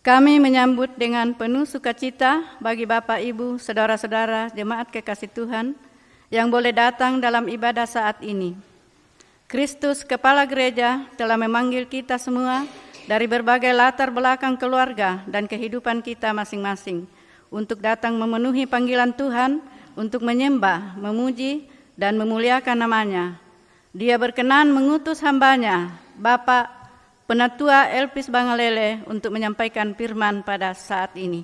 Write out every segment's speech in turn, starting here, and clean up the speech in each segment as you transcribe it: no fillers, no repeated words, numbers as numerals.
Kami menyambut dengan penuh sukacita bagi Bapak, Ibu, saudara-saudara, jemaat kekasih Tuhan yang boleh datang dalam ibadah saat ini. Kristus, Kepala Gereja, telah memanggil kita semua dari berbagai latar belakang keluarga dan kehidupan kita masing-masing untuk datang memenuhi panggilan Tuhan untuk menyembah, memuji, dan memuliakan namanya. Dia berkenan mengutus hambanya, Bapak Penatua Elpis Bangalele, untuk menyampaikan firman pada saat ini.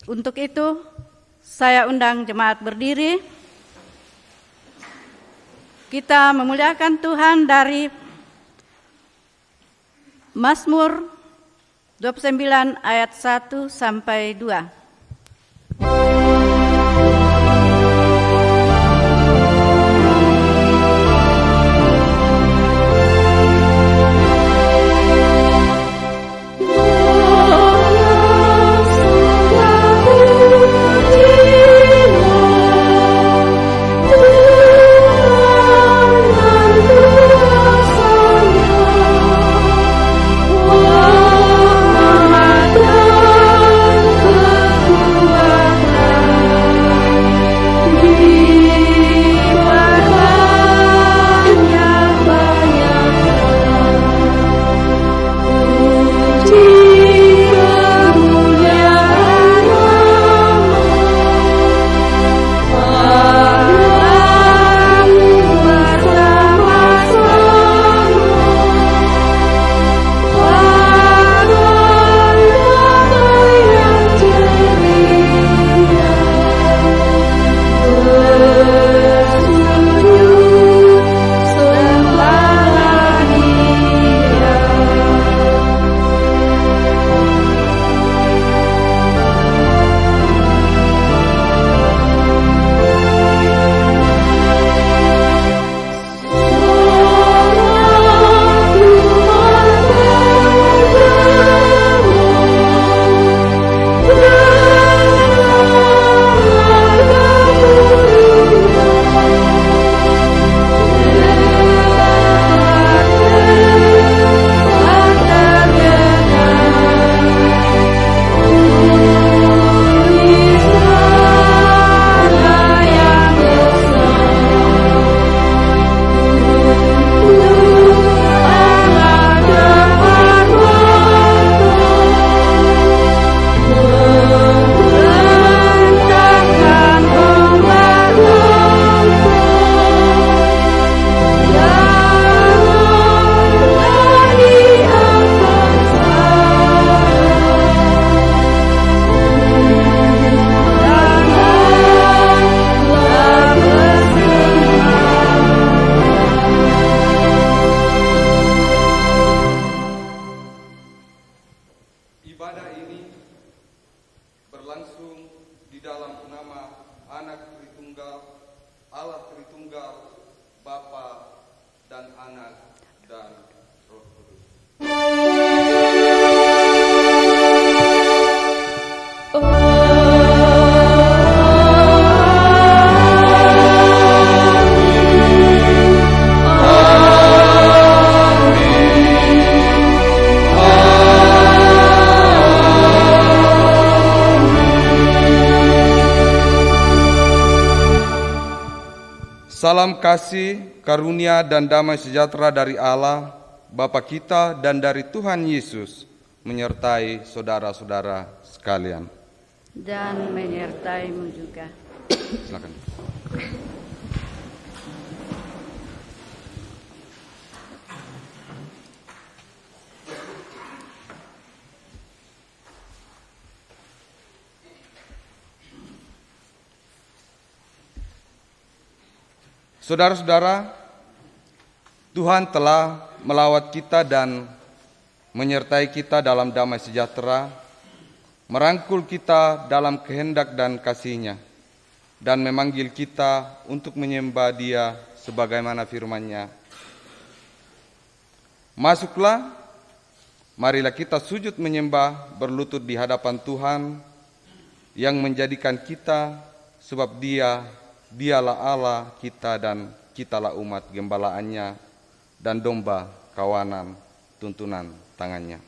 Untuk itu, saya undang jemaat berdiri. Kita memuliakan Tuhan dari Mazmur 29 ayat 1 sampai 2. Salam kasih, karunia, dan damai sejahtera dari Allah, Bapa kita, dan dari Tuhan Yesus, menyertai saudara-saudara sekalian. Dan menyertaimu juga. Silakan. Saudara-saudara, Tuhan telah melawat kita dan menyertai kita dalam damai sejahtera, merangkul kita dalam kehendak dan kasih-Nya, dan memanggil kita untuk menyembah Dia sebagaimana firman-Nya. Masuklah, marilah kita sujud menyembah berlutut di hadapan Tuhan yang menjadikan kita, sebab Dialah Allah kita dan kitalah umat gembalaannya dan domba kawanan tuntunan tangannya.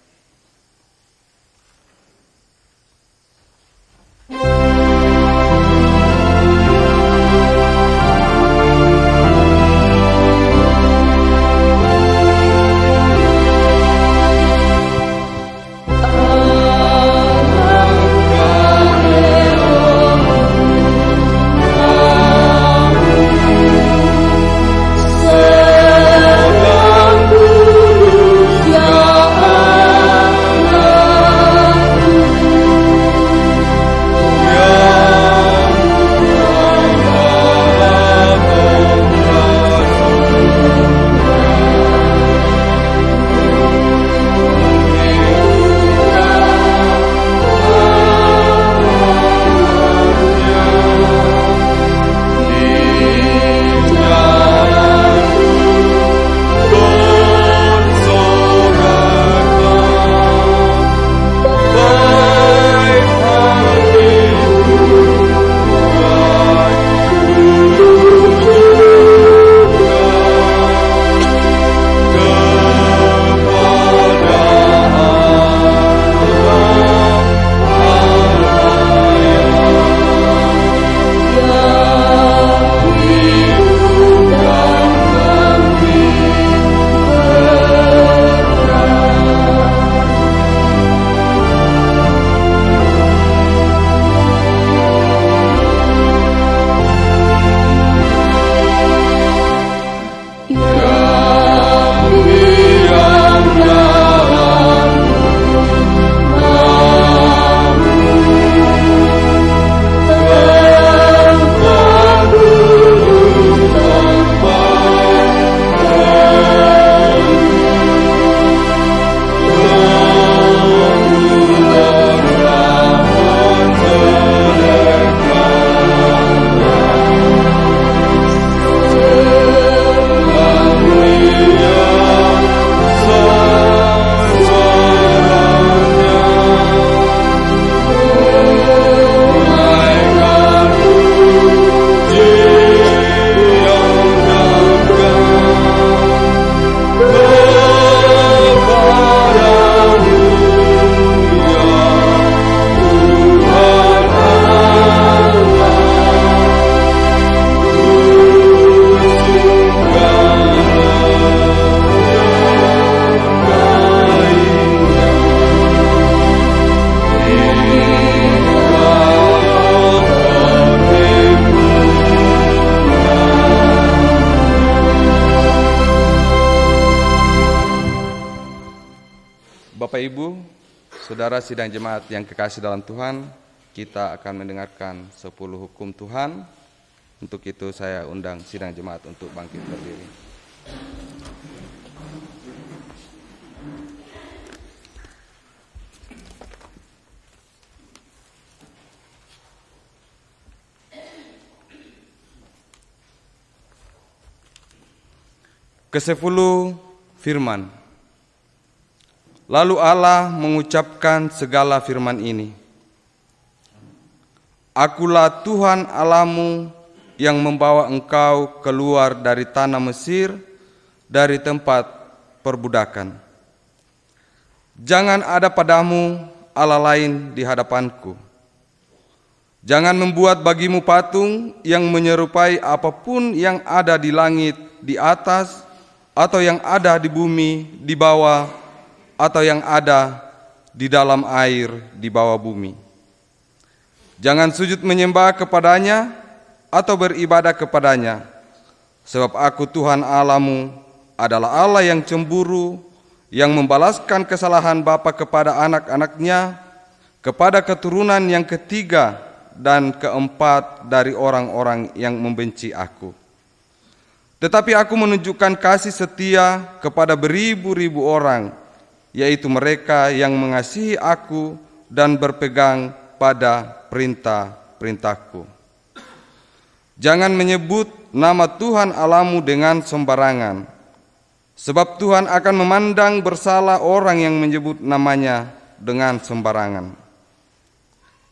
Bapak Ibu, Saudara sidang jemaat yang kekasih dalam Tuhan, kita akan mendengarkan 10 hukum Tuhan. Untuk itu saya undang sidang jemaat untuk bangkit berdiri. Ke-10 firman. Lalu Allah mengucapkan segala firman ini. Akulah Tuhan Allahmu yang membawa engkau keluar dari tanah Mesir, dari tempat perbudakan. Jangan ada padamu Allah lain di hadapanku. Jangan membuat bagimu patung yang menyerupai apapun yang ada di langit di atas, atau yang ada di bumi di bawah, atau yang ada di dalam air di bawah bumi. Jangan sujud menyembah kepadanya atau beribadah kepadanya, sebab aku Tuhan Allahmu adalah Allah yang cemburu, yang membalaskan kesalahan bapa kepada anak-anaknya, kepada keturunan yang ketiga dan keempat dari orang-orang yang membenci aku. Tetapi aku menunjukkan kasih setia kepada beribu-ribu orang, yaitu mereka yang mengasihi aku dan berpegang pada perintah-perintahku. Jangan menyebut nama Tuhan Allahmu dengan sembarangan, sebab Tuhan akan memandang bersalah orang yang menyebut namanya dengan sembarangan.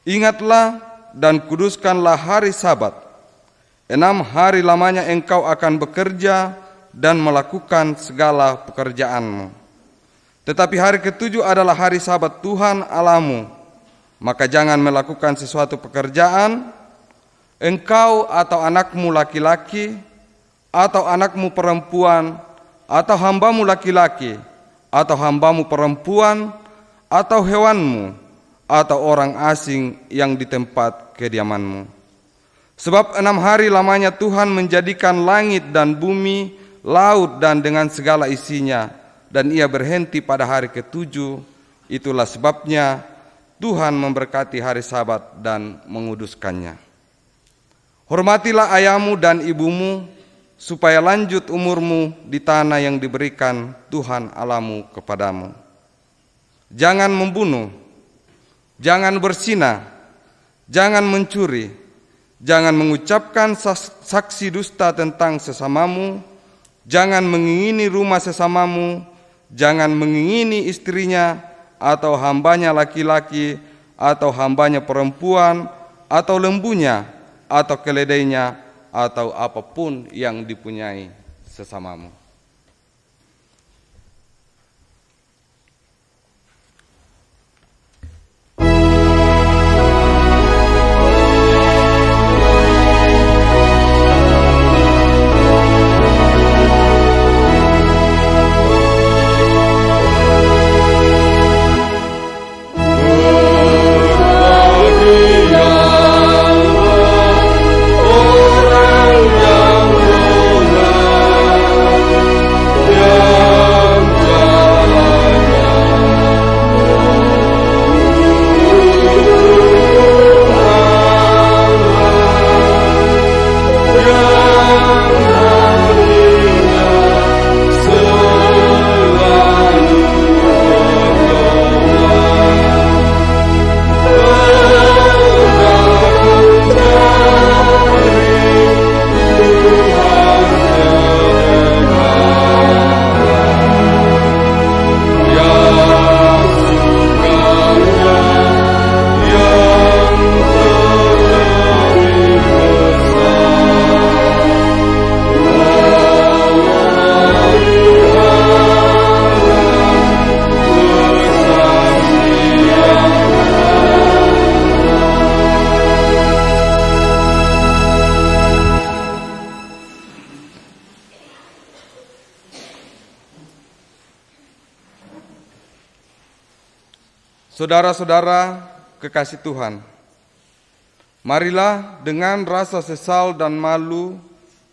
Ingatlah dan kuduskanlah hari Sabat. 6 hari lamanya engkau akan bekerja dan melakukan segala pekerjaanmu. Tetapi hari ke-7 adalah hari Sabat Tuhan Allahmu. Maka jangan melakukan sesuatu pekerjaan, engkau atau anakmu laki-laki, atau anakmu perempuan, atau hambamu laki-laki, atau hambamu perempuan, atau hewanmu, atau orang asing yang di tempat kediamanmu. Sebab 6 hari lamanya Tuhan menjadikan langit dan bumi, laut dan dengan segala isinya, dan ia berhenti pada hari ke-7. Itulah sebabnya Tuhan memberkati hari Sabat dan menguduskannya. Hormatilah ayahmu dan ibumu, supaya lanjut umurmu di tanah yang diberikan Tuhan Allahmu kepadamu. Jangan membunuh, jangan berzina, jangan mencuri, jangan mengucapkan saksi dusta tentang sesamamu, jangan mengingini rumah sesamamu, jangan mengingini istrinya, atau hambanya laki-laki, atau hambanya perempuan, atau lembunya, atau keledainya, atau apapun yang dipunyai sesamamu. Saudara-saudara kekasih Tuhan, marilah dengan rasa sesal dan malu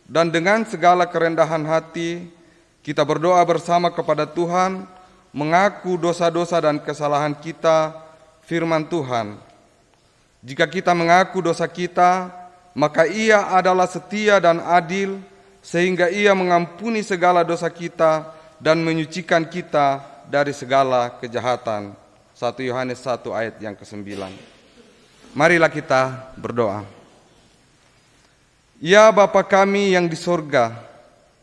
dan dengan segala kerendahan hati kita berdoa bersama kepada Tuhan mengaku dosa-dosa dan kesalahan kita, firman Tuhan, jika kita mengaku dosa kita, maka Ia adalah setia dan adil, sehingga Ia mengampuni segala dosa kita dan menyucikan kita dari segala kejahatan. 1 Yohanes 1 ayat yang ke-9. Marilah kita berdoa. Ya Bapa kami yang di sorga,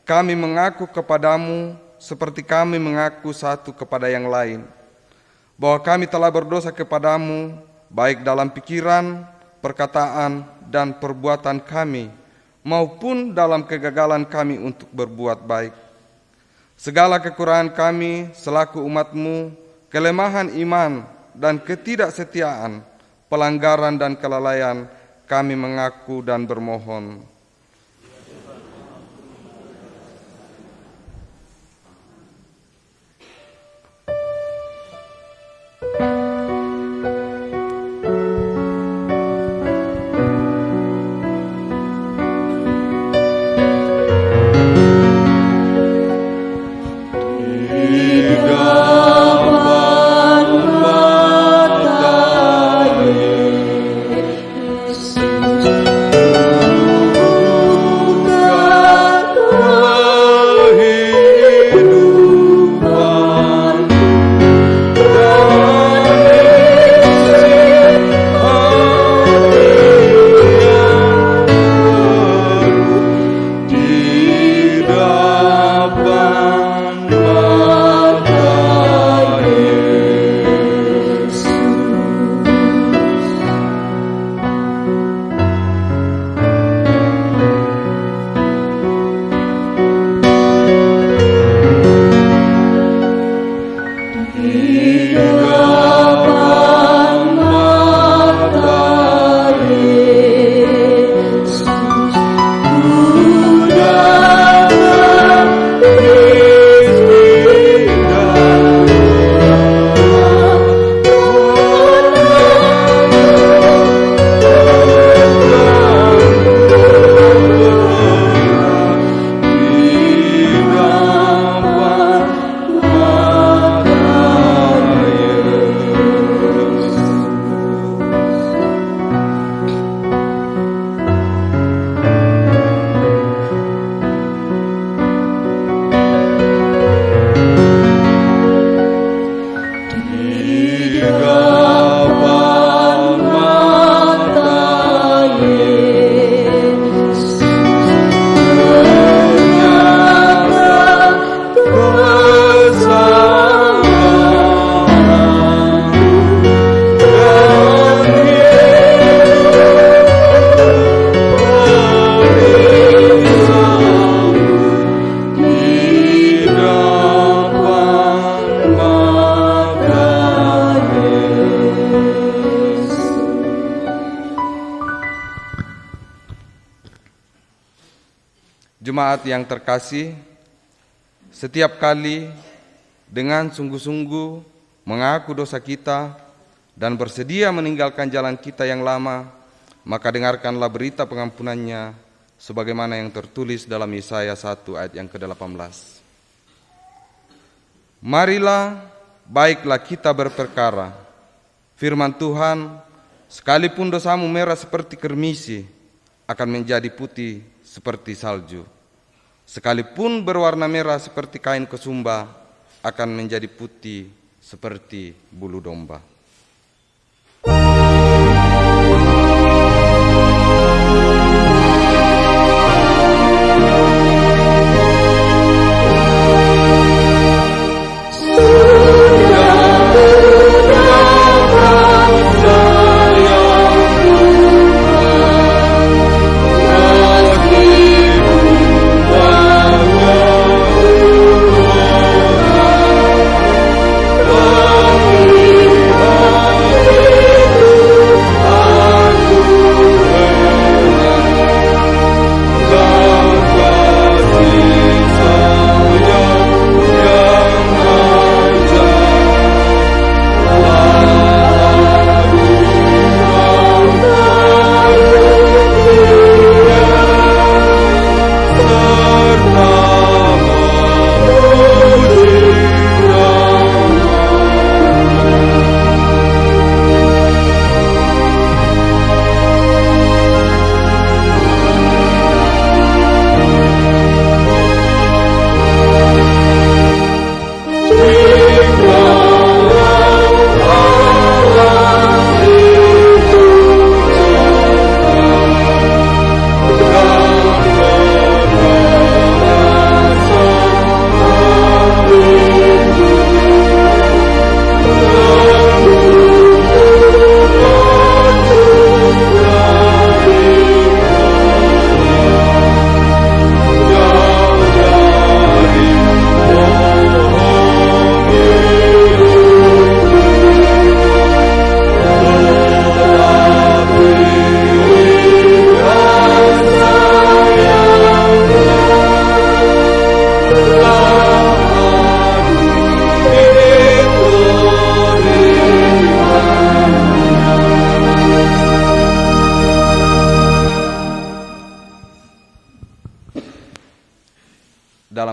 kami mengaku kepadamu seperti kami mengaku satu kepada yang lain, bahwa kami telah berdosa kepadamu, baik dalam pikiran, perkataan, dan perbuatan kami, maupun dalam kegagalan kami untuk berbuat baik. Segala kekurangan kami selaku umat-Mu, kelemahan iman dan ketidaksetiaan, pelanggaran dan kelalaian, kami mengaku dan bermohon. Jemaat yang terkasih, setiap kali dengan sungguh-sungguh mengaku dosa kita dan bersedia meninggalkan jalan kita yang lama, maka dengarkanlah berita pengampunannya sebagaimana yang tertulis dalam Yesaya 1 ayat yang ke-18. Marilah, baiklah kita berperkara. Firman Tuhan, sekalipun dosamu merah seperti kermisi, akan menjadi putih seperti salju. Sekalipun berwarna merah seperti kain kesumba, akan menjadi putih seperti bulu domba. Oh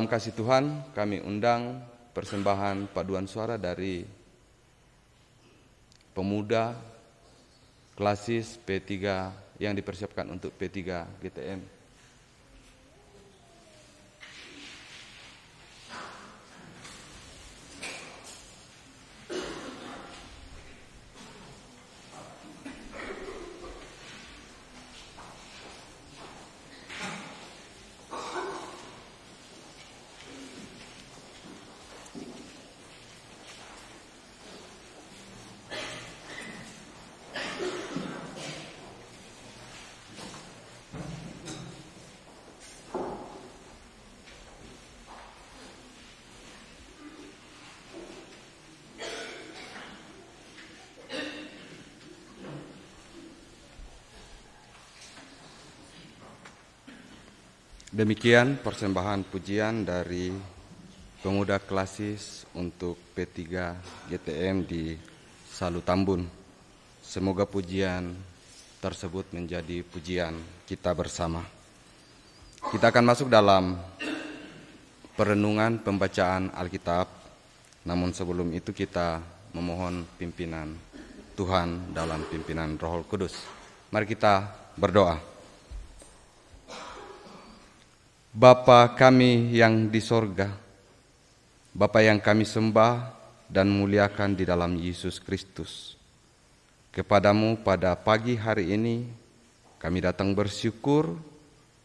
dalam kasih Tuhan, kami undang persembahan paduan suara dari pemuda klasis P3 yang dipersiapkan untuk P3 GTM. Demikian persembahan pujian dari pemuda klasis untuk P3 GTM di Salu Tambun. Semoga pujian tersebut menjadi pujian kita bersama. Kita akan masuk dalam perenungan pembacaan Alkitab. Namun sebelum itu kita memohon pimpinan Tuhan dalam pimpinan Roh Kudus. Mari kita berdoa. Bapa kami yang di sorga, Bapa yang kami sembah dan muliakan di dalam Yesus Kristus. Kepadamu pada pagi hari ini kami datang bersyukur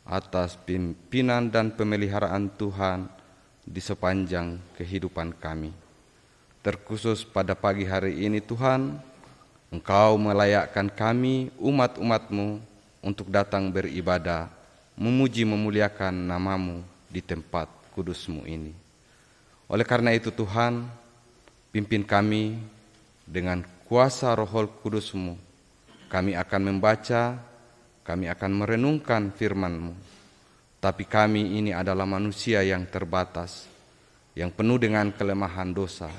atas pimpinan dan pemeliharaan Tuhan di sepanjang kehidupan kami. Terkhusus pada pagi hari ini Tuhan, Engkau melayakkan kami umat-umat-Mu untuk datang beribadah, memuji memuliakan nama-Mu di tempat kudus-Mu ini. Oleh karena itu Tuhan, pimpin kami dengan kuasa Roh Kudus-Mu. Kami akan membaca, kami akan merenungkan firman-Mu. Tapi kami ini adalah manusia yang terbatas, yang penuh dengan kelemahan dosa.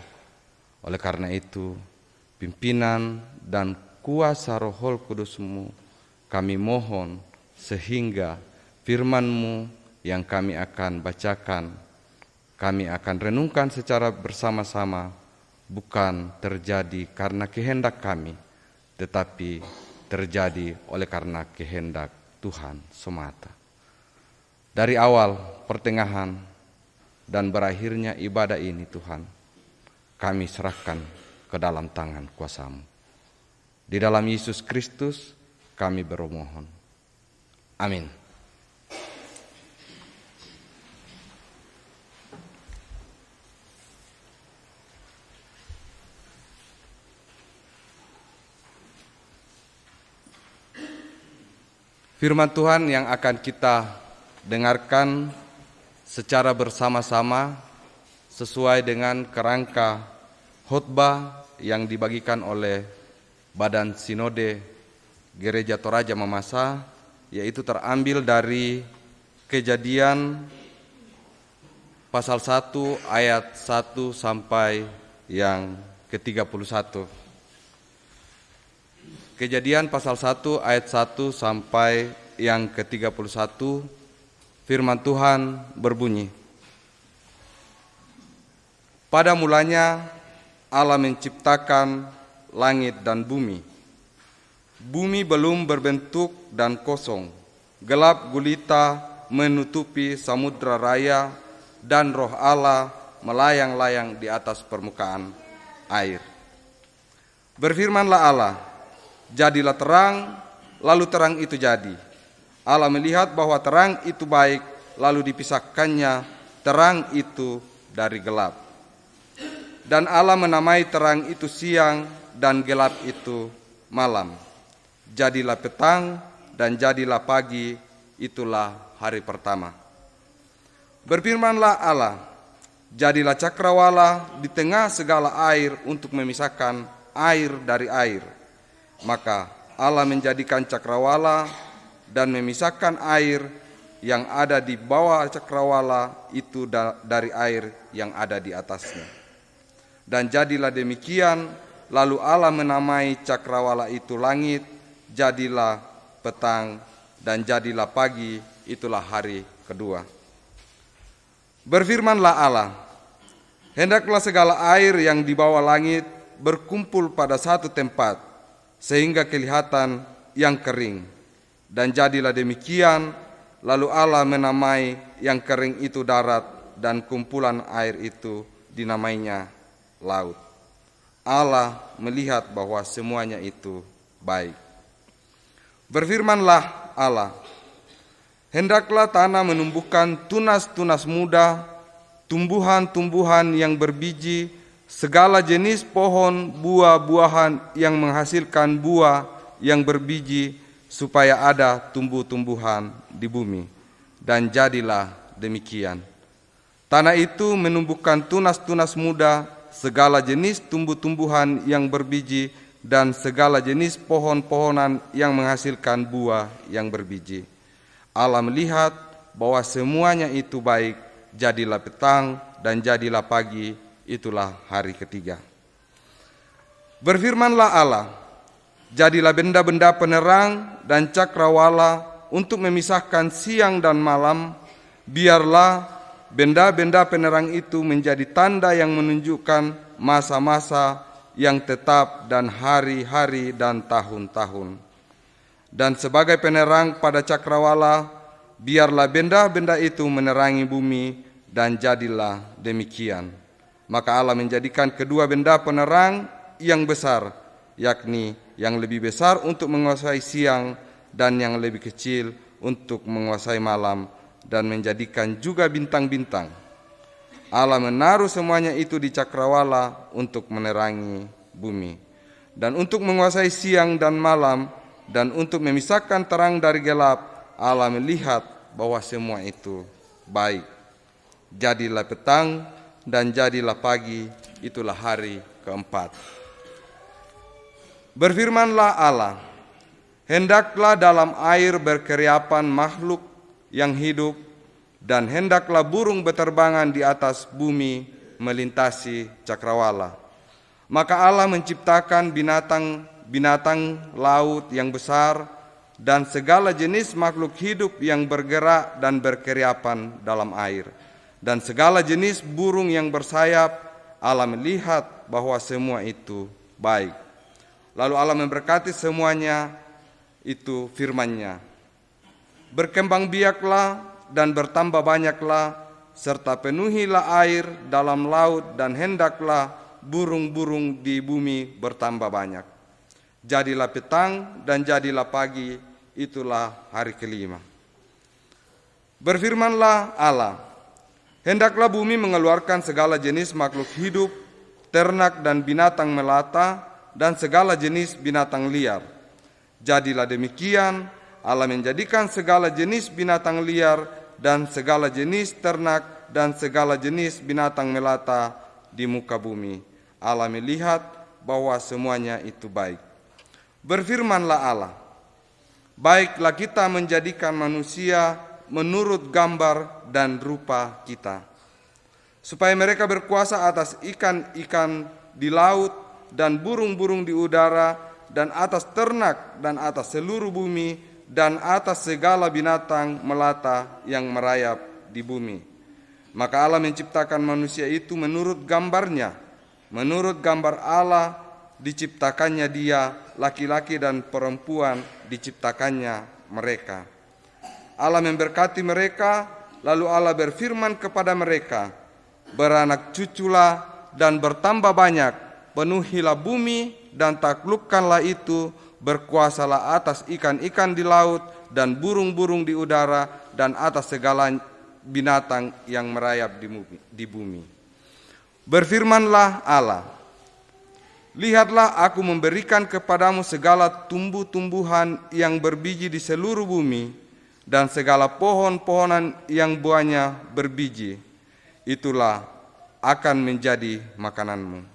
Oleh karena itu, pimpinan dan kuasa Roh Kudus-Mu kami mohon sehingga firman-Mu yang kami akan bacakan, kami akan renungkan secara bersama-sama, bukan terjadi karena kehendak kami, tetapi terjadi oleh karena kehendak Tuhan semata. Dari awal, pertengahan, dan berakhirnya ibadah ini Tuhan, kami serahkan ke dalam tangan kuasa-Mu. Di dalam Yesus Kristus kami bermohon. Amin. Firman Tuhan yang akan kita dengarkan secara bersama-sama sesuai dengan kerangka khotbah yang dibagikan oleh Badan Sinode Gereja Toraja Mamasa, yaitu terambil dari Kejadian pasal 1 ayat 1 sampai yang ke-31. Kejadian pasal 1 ayat 1 sampai yang ke-31, firman Tuhan berbunyi, pada mulanya Allah menciptakan langit dan bumi. Bumi belum berbentuk dan kosong, gelap gulita menutupi samudra raya, dan roh Allah melayang-layang di atas permukaan air. Berfirmanlah Allah, jadilah terang, lalu terang itu jadi. Allah melihat bahwa terang itu baik, lalu dipisahkannya terang itu dari gelap. Dan Allah menamai terang itu siang dan gelap itu malam. Jadilah petang dan jadilah pagi, itulah hari pertama. Berfirmanlah Allah, jadilah cakrawala di tengah segala air untuk memisahkan air dari air. Maka Allah menjadikan cakrawala dan memisahkan air yang ada di bawah cakrawala itu dari air yang ada di atasnya. Dan jadilah demikian, lalu Allah menamai cakrawala itu langit, jadilah petang dan jadilah pagi, itulah hari kedua. Berfirmanlah Allah, hendaklah segala air yang di bawah langit berkumpul pada satu tempat, sehingga kelihatan yang kering. Dan jadilah demikian, lalu Allah menamai yang kering itu darat, dan kumpulan air itu dinamainya laut. Allah melihat bahwa semuanya itu baik. Berfirmanlah Allah, hendaklah tanah menumbuhkan tunas-tunas muda, tumbuhan-tumbuhan yang berbiji, segala jenis pohon buah-buahan yang menghasilkan buah yang berbiji, supaya ada tumbuh-tumbuhan di bumi. Dan jadilah demikian. Tanah itu menumbuhkan tunas-tunas muda, segala jenis tumbuh-tumbuhan yang berbiji, dan segala jenis pohon-pohonan yang menghasilkan buah yang berbiji. Allah melihat bahwa semuanya itu baik. Jadilah petang dan jadilah pagi, itulah hari ketiga. Berfirmanlah Allah, jadilah benda-benda penerang dan cakrawala untuk memisahkan siang dan malam. Biarlah benda-benda penerang itu menjadi tanda yang menunjukkan masa-masa yang tetap dan hari-hari dan tahun-tahun. Dan sebagai penerang pada cakrawala, biarlah benda-benda itu menerangi bumi, dan jadilah demikian. Maka Allah menjadikan kedua benda penerang yang besar, yakni yang lebih besar untuk menguasai siang dan yang lebih kecil untuk menguasai malam, dan menjadikan juga bintang-bintang. Allah menaruh semuanya itu di cakrawala untuk menerangi bumi, dan untuk menguasai siang dan malam, dan untuk memisahkan terang dari gelap. Allah melihat bahwa semua itu baik. Jadilah petang dan jadilah pagi, itulah hari keempat. Berfirmanlah Allah, hendaklah dalam air berkeriapan makhluk yang hidup, dan hendaklah burung beterbangan di atas bumi melintasi cakrawala. Maka Allah menciptakan binatang laut yang besar dan segala jenis makhluk hidup yang bergerak dan berkeriapan dalam air, dan segala jenis burung yang bersayap. Allah melihat bahwa semua itu baik. Lalu Allah memberkati semuanya itu firman-Nya, berkembang biaklah dan bertambah banyaklah, serta penuhilah air dalam laut, dan hendaklah burung-burung di bumi bertambah banyak. Jadilah petang dan jadilah pagi, itulah hari kelima. Berfirmanlah Allah, hendaklah bumi mengeluarkan segala jenis makhluk hidup, ternak dan binatang melata, dan segala jenis binatang liar. Jadilah demikian. Allah menjadikan segala jenis binatang liar dan segala jenis ternak dan segala jenis binatang melata di muka bumi. Allah melihat bahwa semuanya itu baik. Berfirmanlah Allah, baiklah kita menjadikan manusia menurut gambar dan rupa kita, supaya mereka berkuasa atas ikan-ikan di laut dan burung-burung di udara, dan atas ternak dan atas seluruh bumi, dan atas segala binatang melata yang merayap di bumi. Maka Allah menciptakan manusia itu menurut gambar-Nya. Menurut gambar Allah diciptakannya dia, laki-laki dan perempuan diciptakannya mereka. Allah memberkati mereka, lalu Allah berfirman kepada mereka, beranak cuculah dan bertambah banyak, penuhilah bumi dan taklukkanlah itu, berkuasalah atas ikan-ikan di laut dan burung-burung di udara, dan atas segala binatang yang merayap di bumi. Berfirmanlah Allah, lihatlah aku memberikan kepadamu segala tumbuh-tumbuhan yang berbiji di seluruh bumi, dan segala pohon-pohonan yang buahnya berbiji. Itulah akan menjadi makananmu.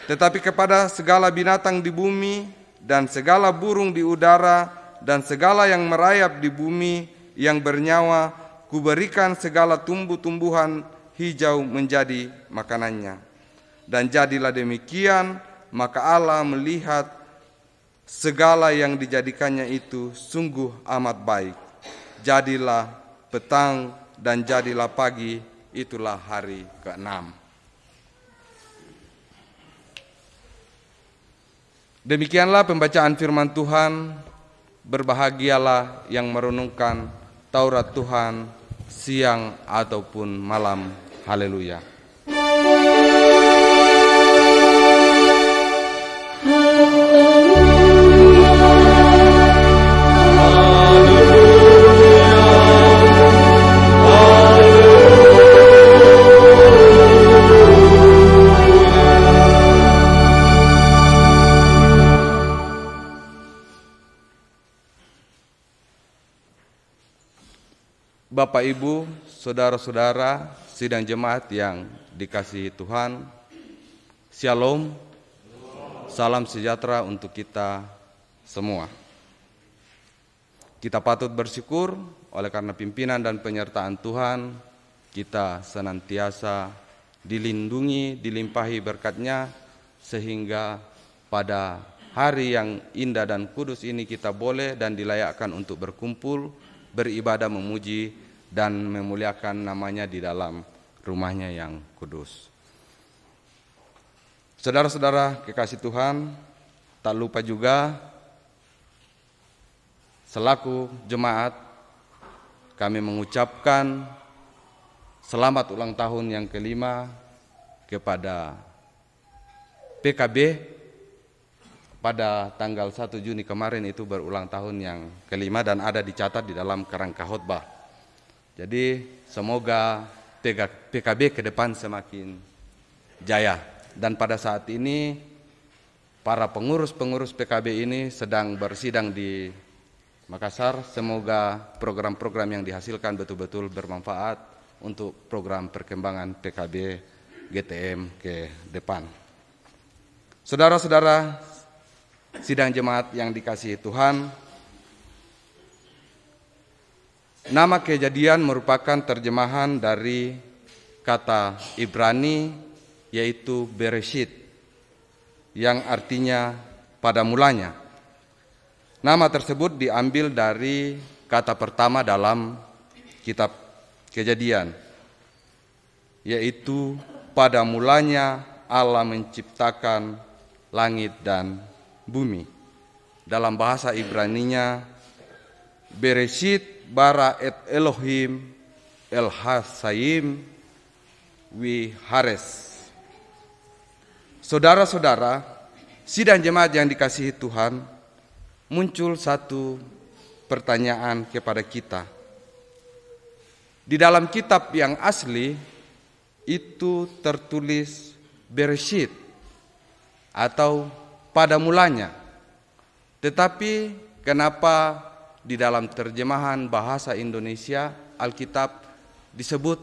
Tetapi kepada segala binatang di bumi, dan segala burung di udara, dan segala yang merayap di bumi yang bernyawa, kuberikan segala tumbuh-tumbuhan hijau menjadi makanannya. Dan jadilah demikian. Maka Allah melihat segala yang dijadikannya itu sungguh amat baik. Jadilah petang dan jadilah pagi, itulah hari ke-6. Demikianlah pembacaan firman Tuhan. Berbahagialah yang merenungkan Taurat Tuhan siang ataupun malam. Haleluya. Bapak, Ibu, saudara-saudara, sidang jemaat yang dikasihi Tuhan, Shalom, salam sejahtera untuk kita semua. Kita patut bersyukur oleh karena pimpinan dan penyertaan Tuhan, kita senantiasa dilindungi, dilimpahi berkat-Nya, sehingga pada hari yang indah dan kudus ini kita boleh dan dilayakkan untuk berkumpul, beribadah, memuji, dan memuliakan namanya di dalam rumahnya yang kudus. Saudara-saudara kekasih Tuhan, tak lupa juga selaku jemaat kami mengucapkan selamat ulang tahun yang ke-5 kepada PKB. Pada tanggal 1 Juni kemarin itu berulang tahun yang ke-5 dan ada dicatat di dalam kerangka khotbah. Jadi semoga PKB ke depan semakin jaya. Dan pada saat ini para pengurus-pengurus PKB ini sedang bersidang di Makassar. Semoga program-program yang dihasilkan betul-betul bermanfaat untuk program perkembangan PKB GTM ke depan. Saudara-saudara sidang jemaat yang dikasihi Tuhan, nama Kejadian merupakan terjemahan dari kata Ibrani yaitu Bereshit yang artinya pada mulanya. Nama tersebut diambil dari kata pertama dalam kitab Kejadian, yaitu pada mulanya Allah menciptakan langit dan bumi. Dalam bahasa Ibraninya Bereshit bara et Elohim el hasayim wi hares. Saudara-saudara, sidang jemaat yang dikasihi Tuhan, muncul satu pertanyaan kepada kita. Di dalam kitab yang asli itu tertulis Bereshit atau pada mulanya. Tetapi kenapa di dalam terjemahan bahasa Indonesia Alkitab disebut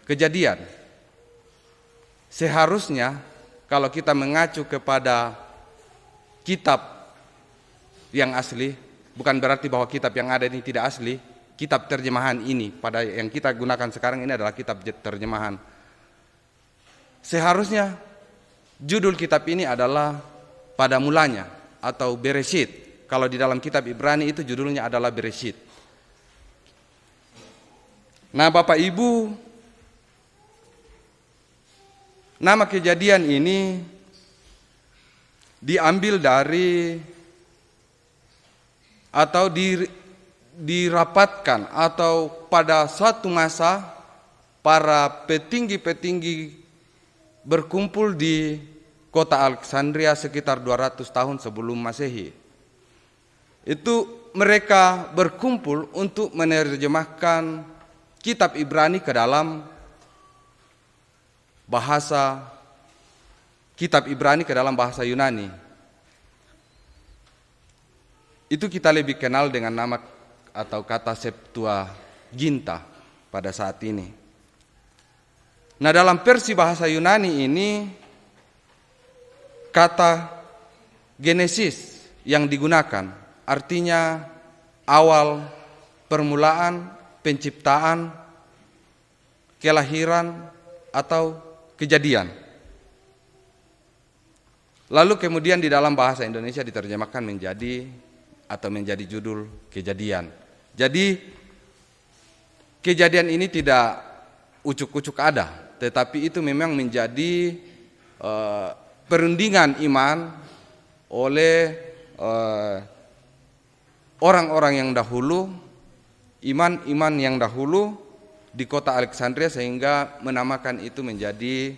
Kejadian? Seharusnya kalau kita mengacu kepada kitab yang asli, bukan berarti bahwa kitab yang ada ini tidak asli. Kitab terjemahan ini pada yang kita gunakan sekarang ini adalah kitab terjemahan. Seharusnya judul kitab ini adalah pada mulanya atau Bereshit. Kalau di dalam kitab Ibrani itu judulnya adalah Bereshit. Nah, Bapak Ibu, nama Kejadian ini diambil dari atau dirapatkan atau pada suatu masa para petinggi-petinggi berkumpul di kota Alexandria sekitar 200 tahun sebelum Masehi. Itu mereka berkumpul untuk menerjemahkan kitab Ibrani ke dalam bahasa kitab Ibrani ke dalam bahasa Yunani. Itu kita lebih kenal dengan nama atau kata Septuaginta pada saat ini. Nah, dalam versi bahasa Yunani ini kata Genesis yang digunakan artinya awal, permulaan, penciptaan, kelahiran, atau kejadian. Lalu kemudian di dalam bahasa Indonesia diterjemahkan menjadi judul Kejadian. Jadi kejadian ini tidak ucuk-ucuk ada, tetapi itu memang menjadi perundingan iman oleh orang-orang yang dahulu, iman-iman yang dahulu di kota Alexandria, sehingga menamakan itu menjadi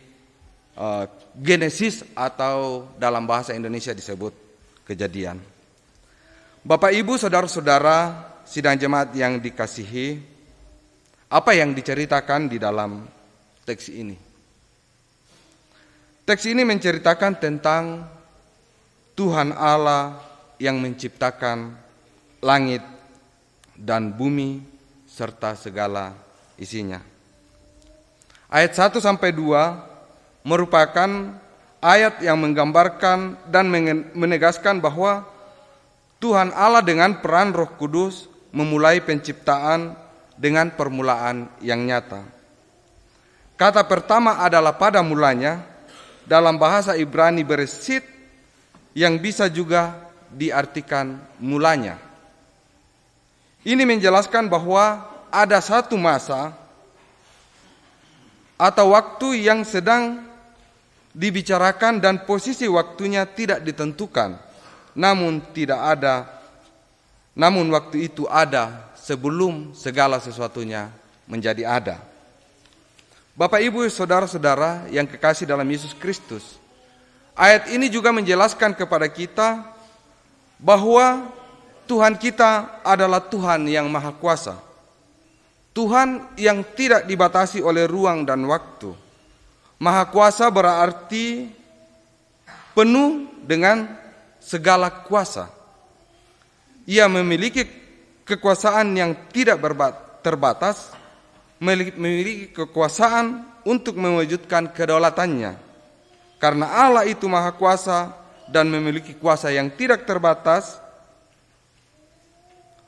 Genesis, atau dalam bahasa Indonesia disebut Kejadian. Bapak Ibu, saudara-saudara sidang jemaat yang dikasihi, apa yang diceritakan di dalam teks ini? Teks ini menceritakan tentang Tuhan Allah yang menciptakan langit dan bumi serta segala isinya. Ayat 1 sampai 2 merupakan ayat yang menggambarkan dan menegaskan bahwa Tuhan Allah dengan peran Roh Kudus memulai penciptaan dengan permulaan yang nyata. Kata pertama adalah pada mulanya, dalam bahasa Ibrani Bereshit, yang bisa juga diartikan mulanya. Ini menjelaskan bahwa ada satu masa atau waktu yang sedang dibicarakan dan posisi waktunya tidak ditentukan, namun waktu itu ada sebelum segala sesuatunya menjadi ada. Bapak Ibu saudara-saudara yang kekasih dalam Yesus Kristus, ayat ini juga menjelaskan kepada kita bahwa Tuhan kita adalah Tuhan yang Maha Kuasa, Tuhan yang tidak dibatasi oleh ruang dan waktu. Maha Kuasa berarti penuh dengan segala kuasa. Ia memiliki kekuasaan yang tidak terbatas, memiliki kekuasaan untuk mewujudkan kedaulatannya. Karena Allah itu Maha Kuasa dan memiliki kuasa yang tidak terbatas,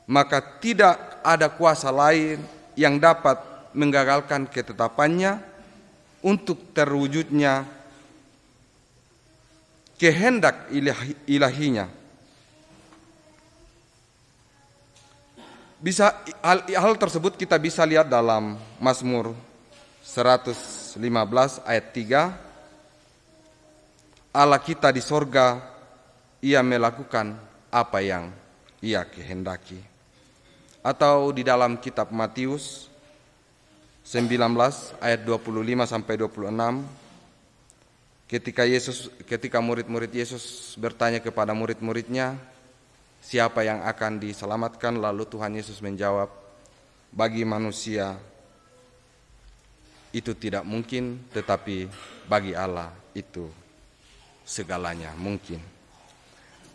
maka tidak ada kuasa lain yang dapat menggagalkan ketetapannya untuk terwujudnya kehendak ilahinya. Hal tersebut kita bisa lihat dalam Mazmur 115 ayat 3. Allah kita di sorga, Ia melakukan apa yang Ia kehendaki. Atau di dalam kitab Matius 19 ayat 25 sampai 26, ketika murid-murid Yesus bertanya kepada murid-muridnya, siapa yang akan diselamatkan? Lalu Tuhan Yesus menjawab, bagi manusia itu tidak mungkin, tetapi bagi Allah itu segalanya mungkin.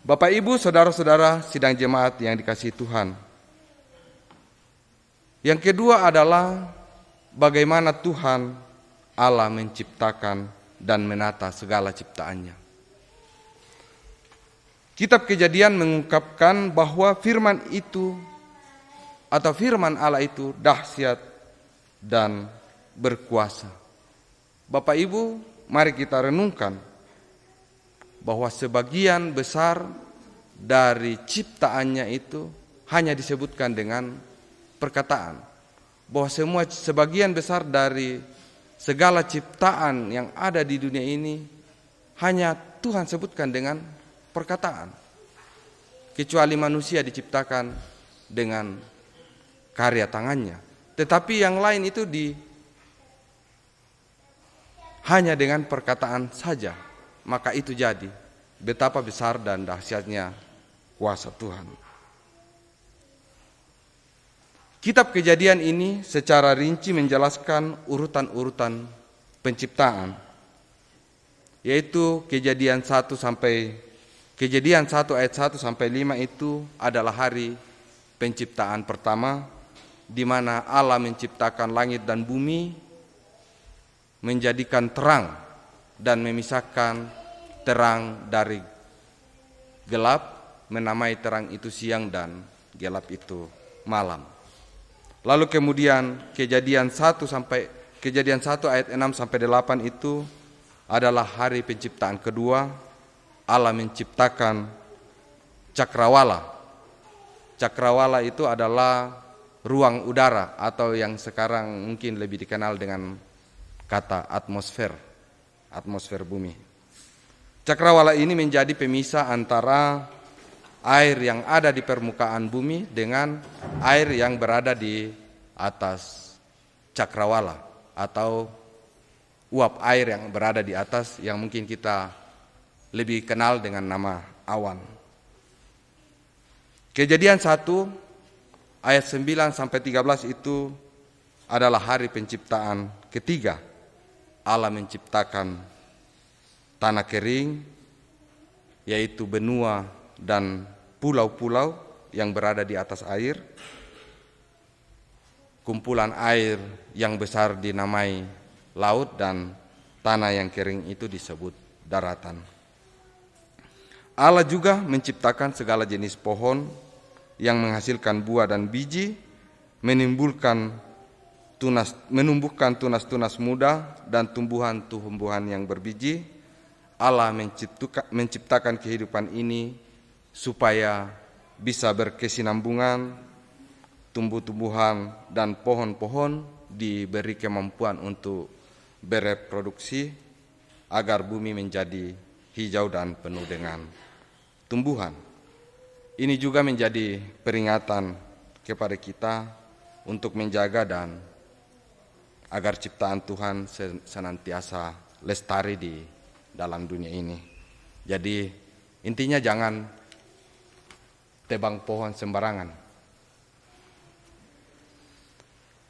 Bapak Ibu saudara-saudara sidang jemaat yang dikasihi Tuhan, yang kedua adalah bagaimana Tuhan Allah menciptakan dan menata segala ciptaannya. Kitab Kejadian mengungkapkan bahwa firman Allah itu dahsyat dan berkuasa. Bapak Ibu, mari kita renungkan bahwa sebagian besar dari ciptaannya itu hanya disebutkan dengan perkataan. Bahwa sebagian besar dari segala ciptaan yang ada di dunia ini hanya Tuhan sebutkan dengan perkataan. Kecuali manusia diciptakan dengan karya tangannya. Tetapi yang lain itu hanya dengan perkataan saja. Maka itu jadi betapa besar dan dahsyatnya kuasa Tuhan. Kitab Kejadian ini secara rinci menjelaskan urutan-urutan penciptaan, yaitu Kejadian 1 ayat 1 sampai 5 itu adalah hari penciptaan pertama, di mana Allah menciptakan langit dan bumi, menjadikan terang dan memisahkan terang dari gelap, menamai terang itu siang dan gelap itu malam. Lalu kemudian Kejadian 1 ayat 6 sampai 8 itu adalah hari penciptaan kedua. Allah menciptakan cakrawala. Cakrawala itu adalah ruang udara atau yang sekarang mungkin lebih dikenal dengan kata atmosfer bumi. Cakrawala ini menjadi pemisah antara air yang ada di permukaan bumi dengan air yang berada di atas cakrawala atau uap air yang berada di atas yang mungkin kita lebih kenal dengan nama awan. Kejadian 1 ayat 9 sampai 13 itu adalah hari penciptaan ketiga. Allah menciptakan tanah kering, yaitu benua dan pulau-pulau yang berada di atas air. Kumpulan air yang besar dinamai laut dan tanah yang kering itu disebut daratan. Allah juga menciptakan segala jenis pohon yang menghasilkan buah dan biji, menumbuhkan tunas-tunas muda dan tumbuhan-tumbuhan yang berbiji. Allah menciptakan kehidupan ini supaya bisa berkesinambungan, tumbuh-tumbuhan dan pohon-pohon diberi kemampuan untuk bereproduksi agar bumi menjadi hijau dan penuh dengan tumbuhan. Ini juga menjadi peringatan kepada kita untuk menjaga dan agar ciptaan Tuhan senantiasa lestari di dalam dunia ini. Jadi intinya jangan tebang pohon sembarangan.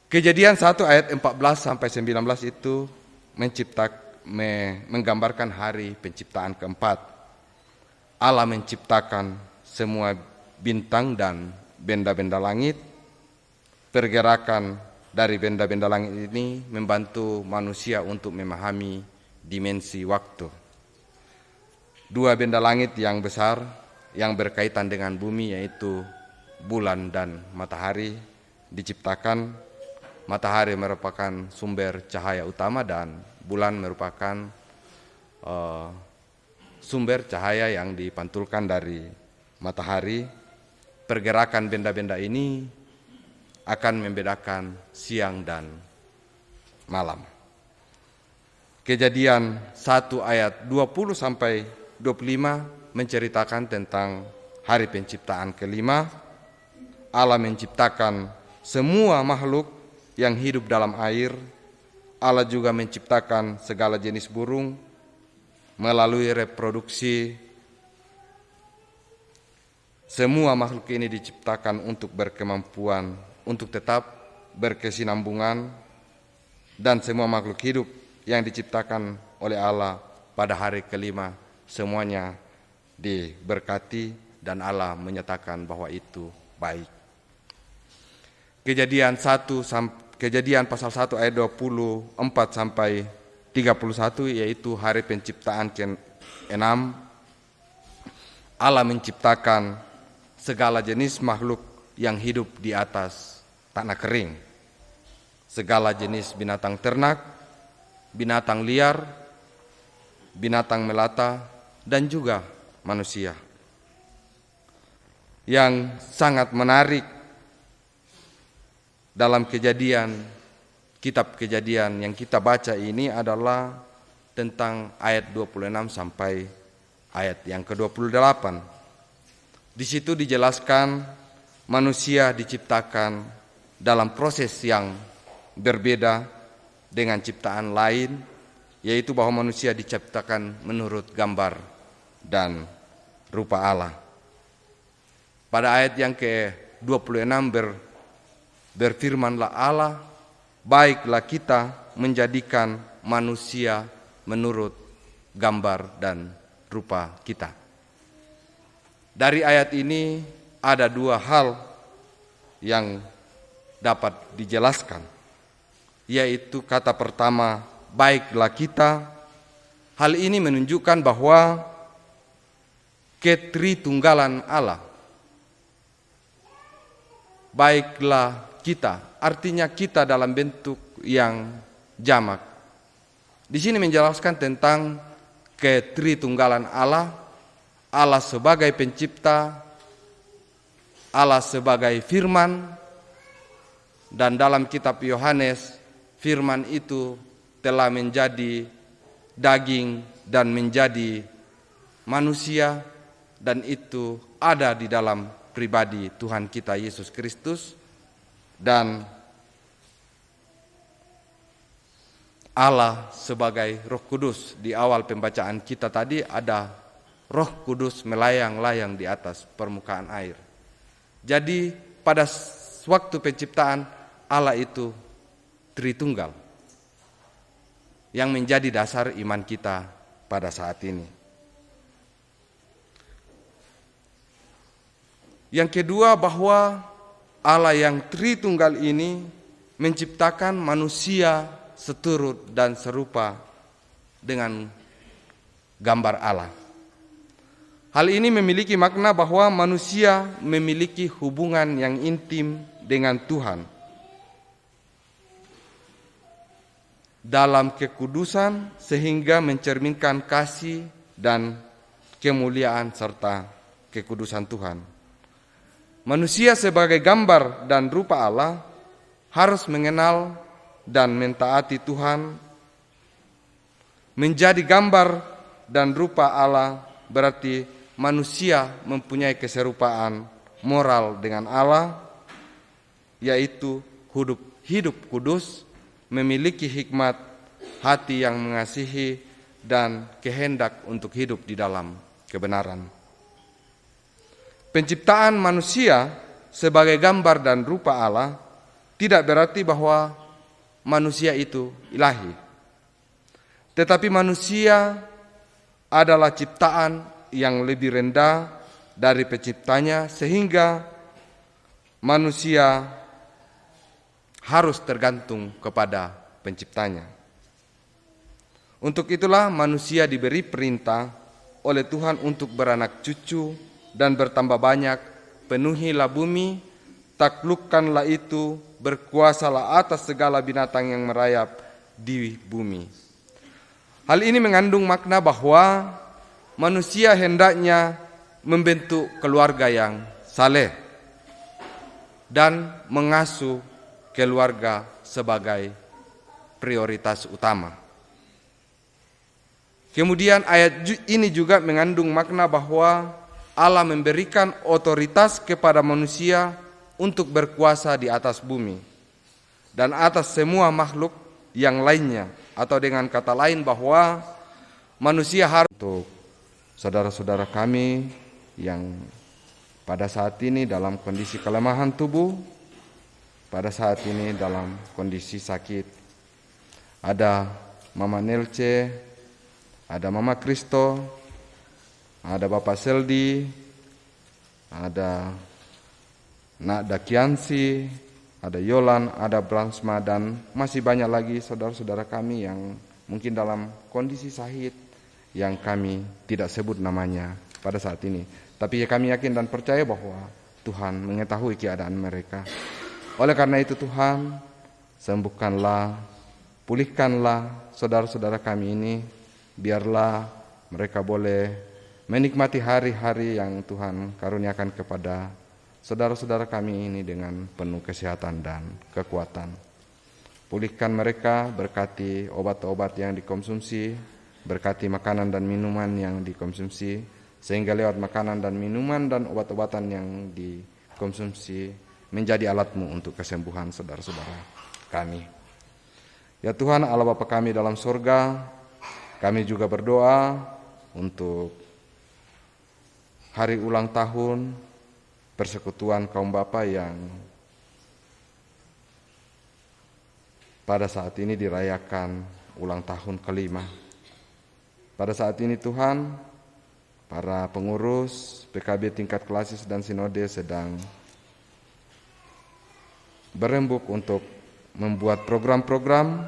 Kejadian 1 ayat 14 sampai 19 itu menggambarkan hari penciptaan keempat. Allah menciptakan semua bintang dan benda-benda langit. Pergerakan dari benda-benda langit ini membantu manusia untuk memahami dimensi waktu. 2 benda langit yang besar yang berkaitan dengan bumi yaitu bulan dan matahari diciptakan. Matahari merupakan sumber cahaya utama dan bulan merupakan sumber cahaya yang dipantulkan dari matahari. Pergerakan benda-benda ini akan membedakan siang dan malam. Kejadian 1 ayat 20 sampai 25 menceritakan tentang hari penciptaan kelima. Allah menciptakan semua makhluk yang hidup dalam air. Allah juga menciptakan segala jenis burung melalui reproduksi. Semua makhluk ini diciptakan untuk berkemampuan untuk tetap berkesinambungan, dan semua makhluk hidup yang diciptakan oleh Allah pada hari kelima semuanya diberkati dan Allah menyatakan bahwa itu baik. Kejadian pasal 1 ayat 24 sampai 31 yaitu hari penciptaan ke-6. Allah menciptakan segala jenis makhluk yang hidup di atas tanah kering. Segala jenis binatang ternak, binatang liar, binatang melata, dan juga manusia. Yang sangat menarik dalam kitab Kejadian yang kita baca ini adalah tentang ayat 26 sampai ayat yang ke-28. Di situ dijelaskan manusia diciptakan dalam proses yang berbeda dengan ciptaan lain, yaitu bahwa manusia diciptakan menurut gambar dan rupa Allah. Pada ayat yang ke-26 berfirmanlah Allah, baiklah kita menjadikan manusia menurut gambar dan rupa kita. Dari ayat ini ada 2 hal yang dapat dijelaskan, yaitu kata pertama, baiklah kita. Hal ini menunjukkan bahwa ketritunggalan Allah. Baiklah kita, artinya kita dalam bentuk yang jamak. Di sini menjelaskan tentang ketritunggalan Allah, Allah sebagai pencipta, Allah sebagai firman, Dan dalam kitab Yohanes, firman itu telah menjadi daging dan menjadi manusia, dan itu ada di dalam pribadi Tuhan kita Yesus Kristus. Dan Allah sebagai Roh Kudus, di awal pembacaan kita tadi ada Roh Kudus melayang-layang di atas permukaan air. Jadi pada waktu penciptaan, Allah itu Tritunggal yang menjadi dasar iman kita pada saat ini. Yang kedua, bahwa Allah yang Tritunggal ini menciptakan manusia seturut dan serupa dengan gambar Allah. Hal ini memiliki makna bahwa manusia memiliki hubungan yang intim dengan Tuhan dalam kekudusan, sehingga mencerminkan kasih dan kemuliaan serta kekudusan Tuhan. Manusia sebagai gambar dan rupa Allah harus mengenal dan mentaati Tuhan. Menjadi gambar dan rupa Allah berarti manusia mempunyai keserupaan moral dengan Allah, yaitu hidup kudus, memiliki hikmat, hati yang mengasihi, dan kehendak untuk hidup di dalam kebenaran. Penciptaan manusia sebagai gambar dan rupa Allah tidak berarti bahwa manusia itu ilahi. Tetapi manusia adalah ciptaan yang lebih rendah dari penciptanya, sehingga manusia harus tergantung kepada penciptanya. Untuk itulah manusia diberi perintah oleh Tuhan untuk beranak cucu dan bertambah banyak, penuhilah bumi, taklukkanlah itu, berkuasalah atas segala binatang yang merayap di bumi. Hal ini mengandung makna bahwa manusia hendaknya membentuk keluarga yang saleh dan mengasuh keluarga sebagai prioritas utama. Kemudian ayat ini juga mengandung makna bahwa Allah memberikan otoritas kepada manusia untuk berkuasa di atas bumi dan atas semua makhluk yang lainnya, atau dengan kata lain bahwa manusia harus, untuk saudara-saudara kami yang pada saat ini dalam kondisi kelemahan tubuh, pada saat ini dalam kondisi sakit. Ada Mama Nelce, ada Mama Kristo, ada Bapak Seldi, ada Nak Dakiansi, ada Yolan, ada Bransma, dan masih banyak lagi saudara-saudara kami yang mungkin dalam kondisi sakit yang kami tidak sebut namanya pada saat ini. Tapi kami yakin dan percaya bahwa Tuhan mengetahui keadaan mereka. Oleh karena itu Tuhan, sembuhkanlah, pulihkanlah saudara-saudara kami ini, biarlah mereka boleh menikmati hari-hari yang Tuhan karuniakan kepada saudara-saudara kami ini dengan penuh kesehatan dan kekuatan. Pulihkan mereka, berkati obat-obat yang dikonsumsi, berkati makanan dan minuman yang dikonsumsi, sehingga lewat makanan dan minuman dan obat-obatan yang dikonsumsi menjadi alatmu untuk kesembuhan saudara-saudara kami. Ya Tuhan Allah Bapa kami dalam surga, kami juga berdoa untuk hari ulang tahun persekutuan kaum bapa yang pada saat ini dirayakan ulang tahun kelima. Pada saat ini Tuhan, para pengurus PKB tingkat klasis dan sinode sedang berembuk untuk membuat program-program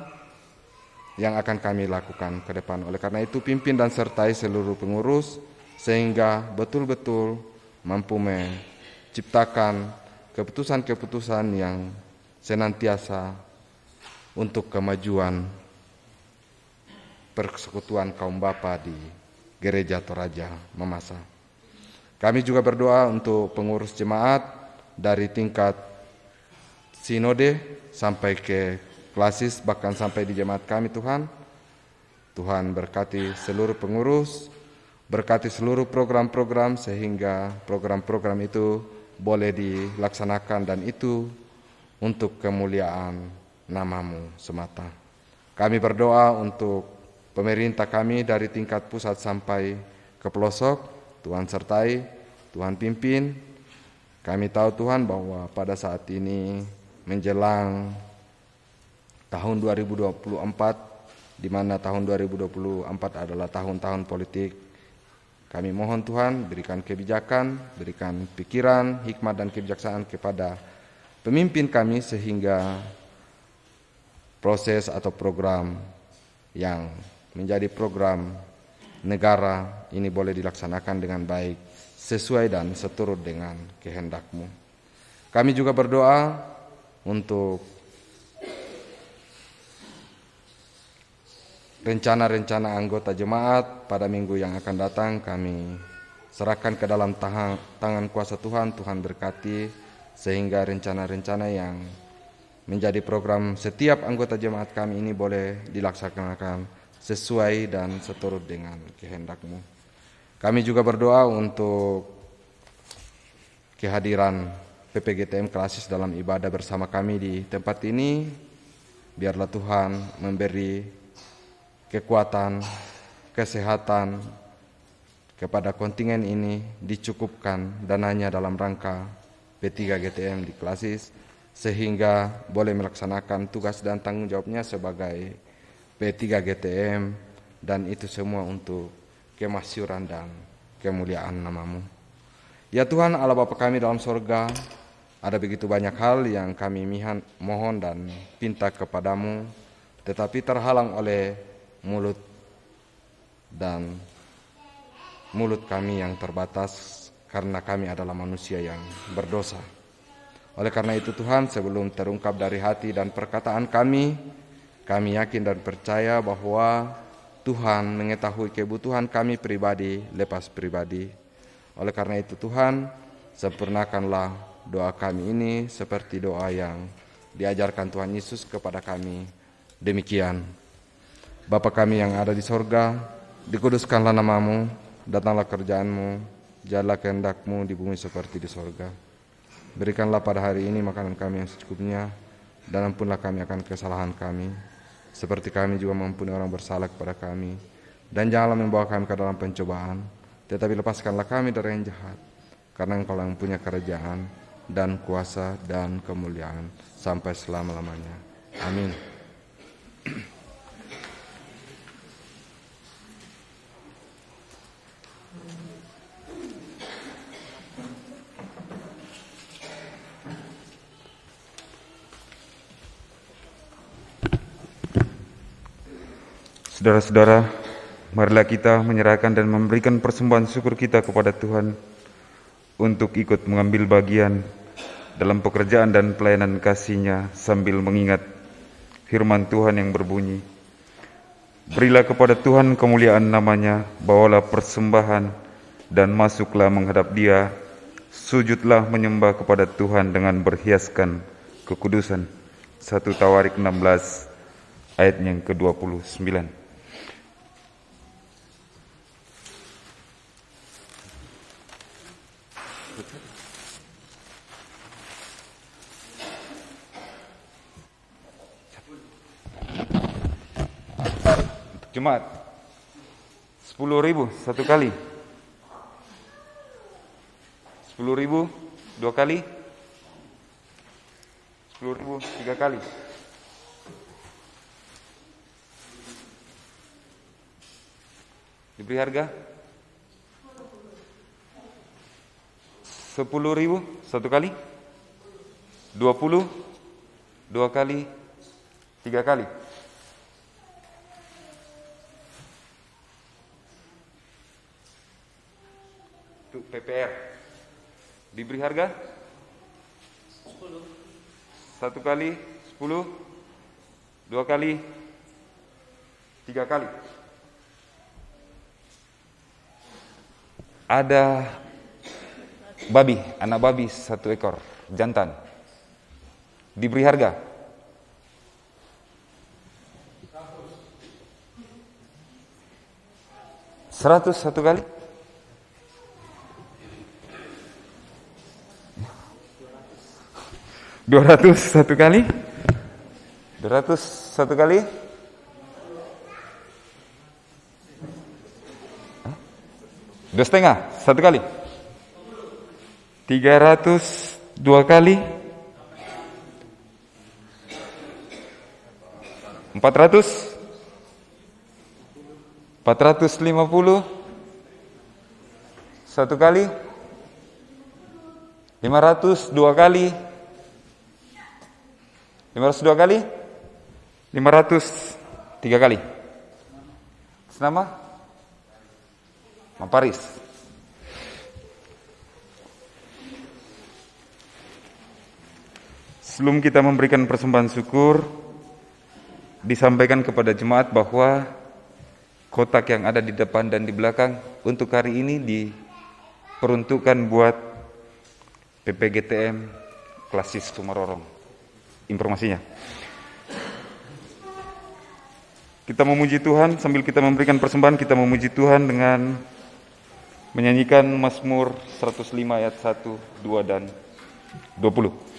yang akan kami lakukan ke depan. Oleh karena itu pimpin dan sertai seluruh pengurus sehingga betul-betul mampu menciptakan keputusan-keputusan yang senantiasa untuk kemajuan persekutuan kaum bapa di Gereja Toraja Mamasa. Kami juga berdoa untuk pengurus jemaat dari tingkat sinode sampai ke klasis, bahkan sampai di jemaat kami Tuhan. Tuhan berkati seluruh pengurus, berkati seluruh program-program sehingga program-program itu boleh dilaksanakan dan itu untuk kemuliaan nama-Mu semata. Kami berdoa untuk pemerintah kami dari tingkat pusat sampai ke pelosok. Tuhan sertai, Tuhan pimpin. Kami tahu Tuhan bahwa pada saat ini menjelang tahun 2024, di mana tahun 2024 adalah tahun-tahun politik. Kami mohon Tuhan berikan kebijakan, berikan pikiran, hikmat dan kebijaksanaan kepada pemimpin kami sehingga proses atau program yang menjadi program negara ini boleh dilaksanakan dengan baik, sesuai dan seturut dengan kehendak-Mu. Kami juga berdoa untuk rencana-rencana anggota jemaat pada minggu yang akan datang. Kami serahkan ke dalam tangan kuasa Tuhan. Tuhan berkati sehingga rencana-rencana yang menjadi program setiap anggota jemaat kami ini boleh dilaksanakan sesuai dan seturut dengan kehendak-Mu. Kami juga berdoa untuk kehadiran PPGTM Klasis dalam ibadah bersama kami di tempat ini. Biarlah Tuhan memberi kekuatan, kesehatan kepada kontingen ini, dicukupkan dananya dalam rangka P3GTM di Klasis sehingga boleh melaksanakan tugas dan tanggung jawabnya sebagai P3GTM, dan itu semua untuk kemasyuran dan kemuliaan nama-Mu. Ya Tuhan Allah Bapa kami dalam sorga, ada begitu banyak hal yang kami mohon dan pinta kepadamu, tetapi terhalang oleh mulut kami yang terbatas karena kami adalah manusia yang berdosa. Oleh karena itu Tuhan, sebelum terungkap dari hati dan perkataan kami yakin dan percaya bahwa Tuhan mengetahui kebutuhan kami pribadi lepas pribadi. Oleh karena itu Tuhan, sempurnakanlah doa kami ini seperti doa yang diajarkan Tuhan Yesus kepada kami. Demikian. Bapa kami yang ada di sorga, dikuduskanlah nama-Mu, datanglah kerjaan-Mu, jadilah kehendak-Mu di bumi seperti di sorga. Berikanlah pada hari ini makanan kami yang secukupnya, dan ampunlah kami akan kesalahan kami, seperti kami juga mengampuni orang bersalah kepada kami. Dan janganlah membawa kami ke dalam pencobaan, tetapi lepaskanlah kami dari yang jahat, karena Engkau yang punya kerajaan, dan kuasa, dan kemuliaan, sampai selama-lamanya. Amin. Saudara-saudara, marilah kita menyerahkan dan memberikan persembahan syukur kita kepada Tuhan untuk ikut mengambil bagian dalam pekerjaan dan pelayanan kasih-Nya sambil mengingat firman Tuhan yang berbunyi, berilah kepada Tuhan kemuliaan nama-Nya, bawalah persembahan dan masuklah menghadap Dia, sujudlah menyembah kepada Tuhan dengan berhiaskan kekudusan. 1 Tawarik 16 ayat yang ke-29. Jemaat 10.000 satu kali, 10.000 dua kali, 10.000 tiga kali. Diberi harga 10.000 satu kali, 20 dua kali, tiga kali. Untuk PPR diberi harga 10. Satu kali 10, dua kali, tiga kali. Ada babi, anak babi 1 ekor jantan. Diberi harga. Seratus satu kali. 200 satu kali. 200 satu kali. 2,5 satu kali. 300 dua kali. 400. 450 satu kali. 500 dua kali. 500 dua kali. 500 tiga kali. Nama Maparis. Sebelum kita memberikan persembahan syukur, disampaikan kepada jemaat bahwa kotak yang ada di depan dan di belakang untuk hari ini diperuntukkan buat PPGTM Klasis Sumarorong. Informasinya. Kita memuji Tuhan, sambil kita memberikan persembahan, kita memuji Tuhan dengan menyanyikan Mazmur 105 ayat 1, 2, dan 20.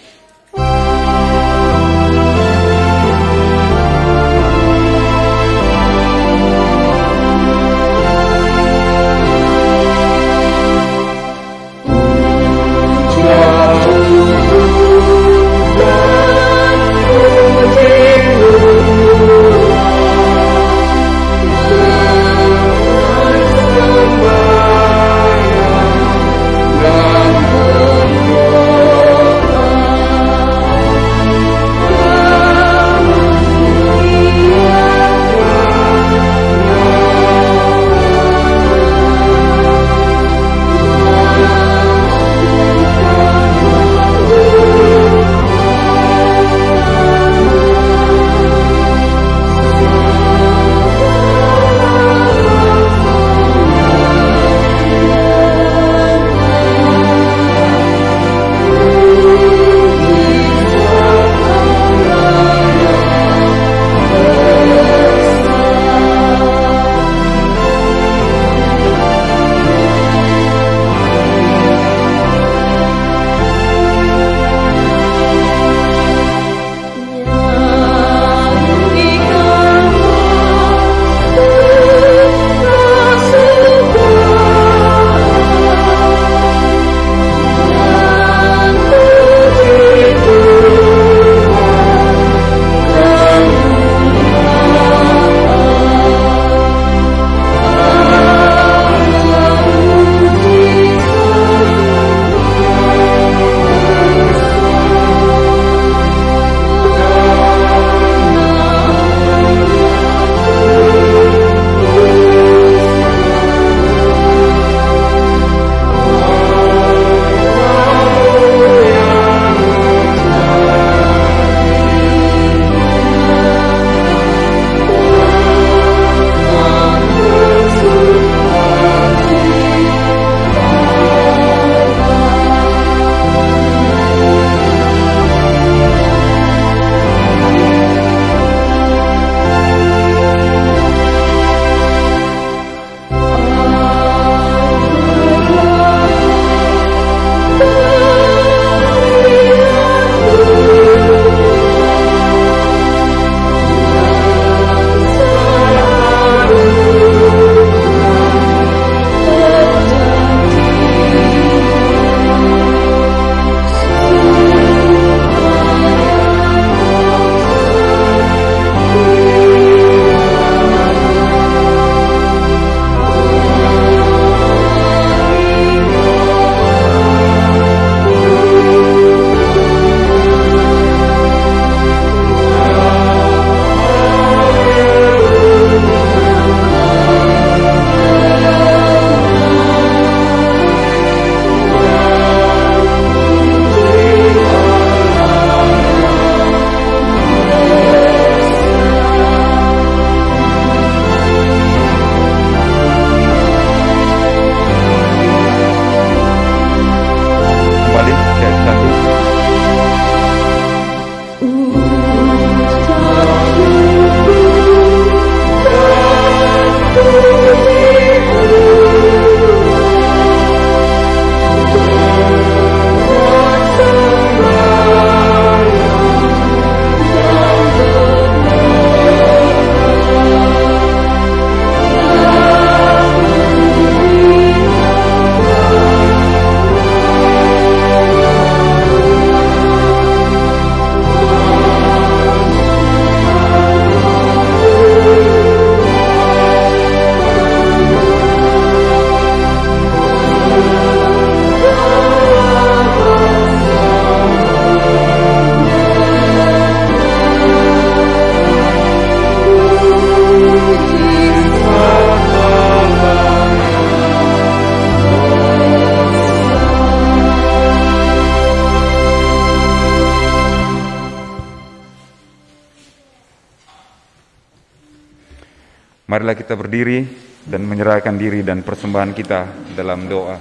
Marilah kita berdiri dan menyerahkan diri dan persembahan kita dalam doa.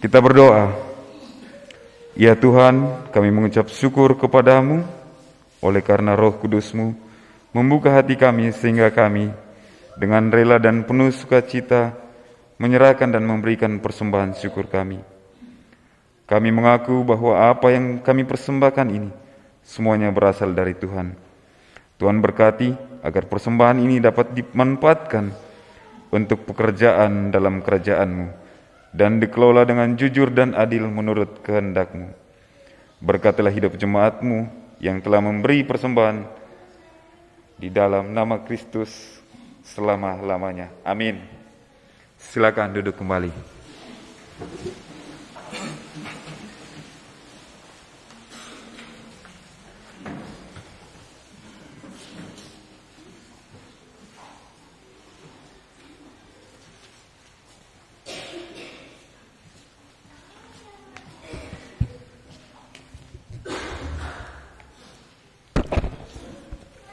Kita berdoa. Ya Tuhan, kami mengucap syukur kepadamu oleh karena Roh Kudus-Mu membuka hati kami sehingga kami dengan rela dan penuh sukacita menyerahkan dan memberikan persembahan syukur kami. Kami mengaku bahwa apa yang kami persembahkan ini semuanya berasal dari Tuhan. Tuhan berkati agar persembahan ini dapat dimanfaatkan untuk pekerjaan dalam kerajaan-Mu dan dikelola dengan jujur dan adil menurut kehendak-Mu. Berkatilah hidup jemaat-Mu yang telah memberi persembahan di dalam nama Kristus selama-lamanya. Amin. Silakan duduk kembali.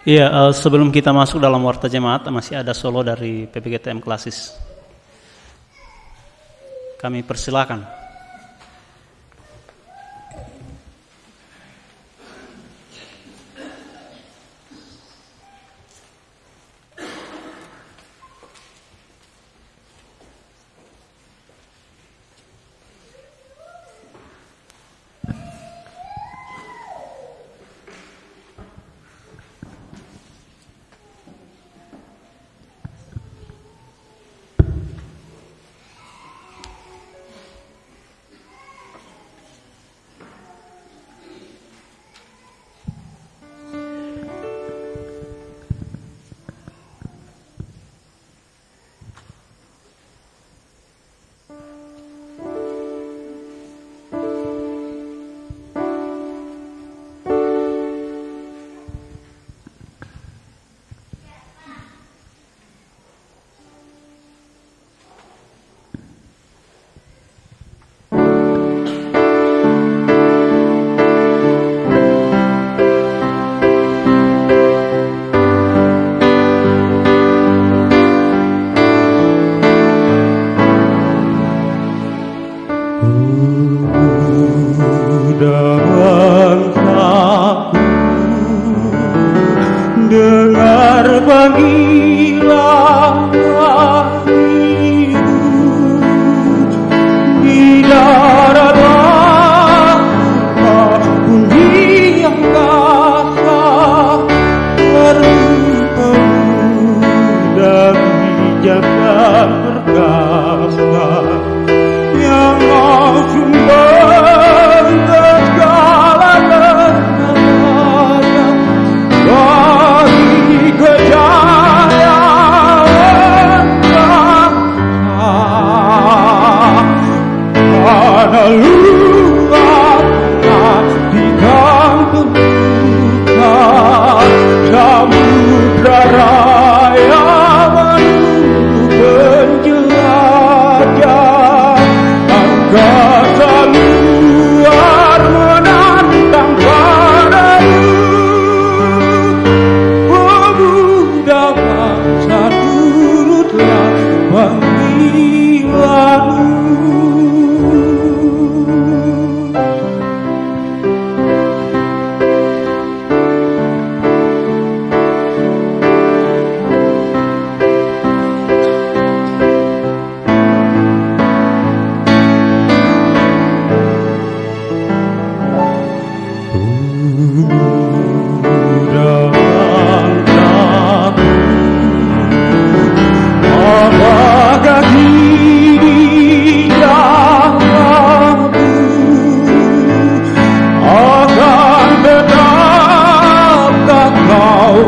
Iya, sebelum kita masuk dalam warta jemaat, masih ada solo dari PPGTM Klasis. Kami persilakan.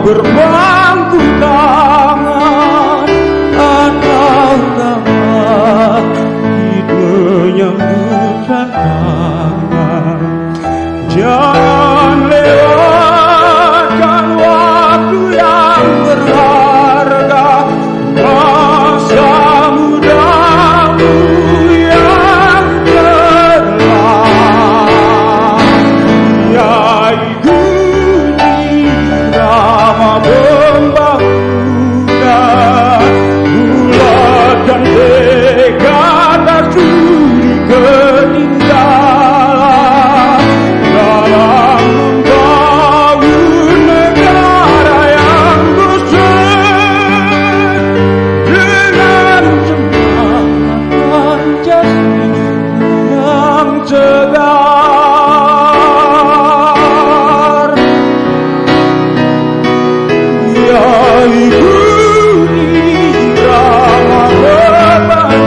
Pembangunan segar, yaitu irama kebangunan,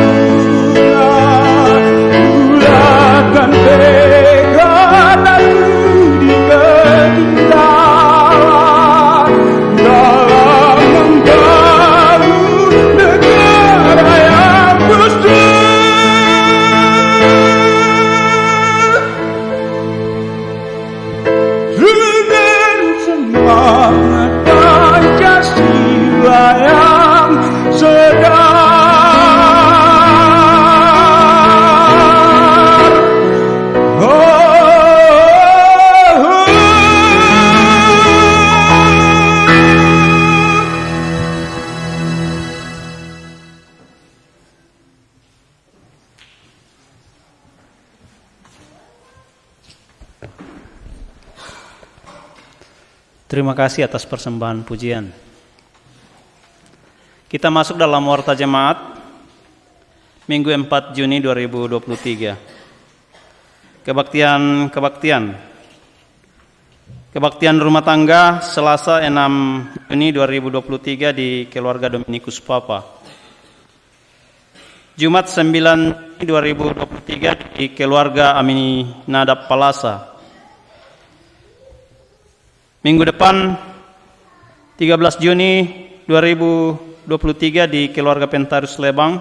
bulatkan tekad aku di ketinggalan dalam membangun negara yang bersih. Dengan semangat Pancasila yang segar, Terima kasih atas persembahan pujian. Kita masuk dalam Warta Jemaat Minggu 4 Juni 2023. Kebaktian rumah tangga Selasa 6 Juni 2023 di Keluarga Dominikus Papa. Jumat 9 Juni 2023 di Keluarga Aminadab Palasa. Minggu depan 13 Juni 2023 di Keluarga Pentarius Lebang.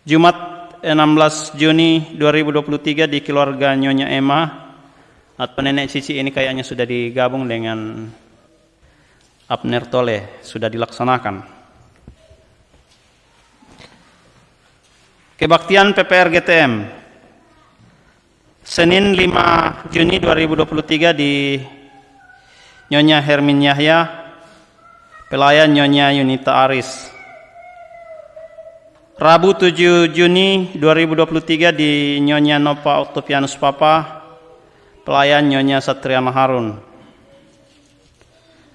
Jumat 16 Juni 2023 di Keluarga Nyonya Emma. Atau nenek Cici ini kayaknya sudah digabung dengan Abner Tole, sudah dilaksanakan. Kebaktian PPR GTM Senin 5 Juni 2023 di Nyonya Hermin Yahya, pelayan Nyonya Yunita Aris. Rabu 7 Juni 2023 di Nyonya Nova Octavianus Papa, pelayan Nyonya Satriana Harun.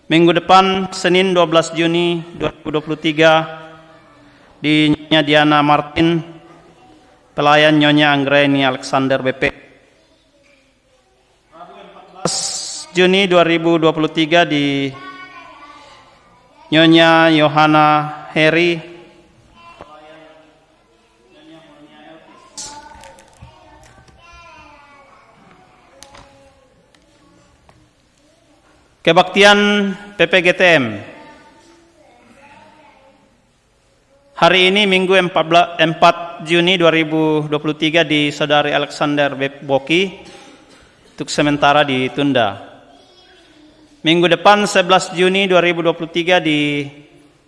Minggu depan Senin 12 Juni 2023 di Nyonya Diana Martin, pelayan Nyonya Anggraini Alexander BP. Rabu 14 Juni 2023 di Nyonya Yohana Heri, Kebaktian PPGTM hari ini Minggu 4 Juni 2023 di Saudari Alexander Boki, untuk sementara ditunda. Minggu depan 11 Juni 2023 di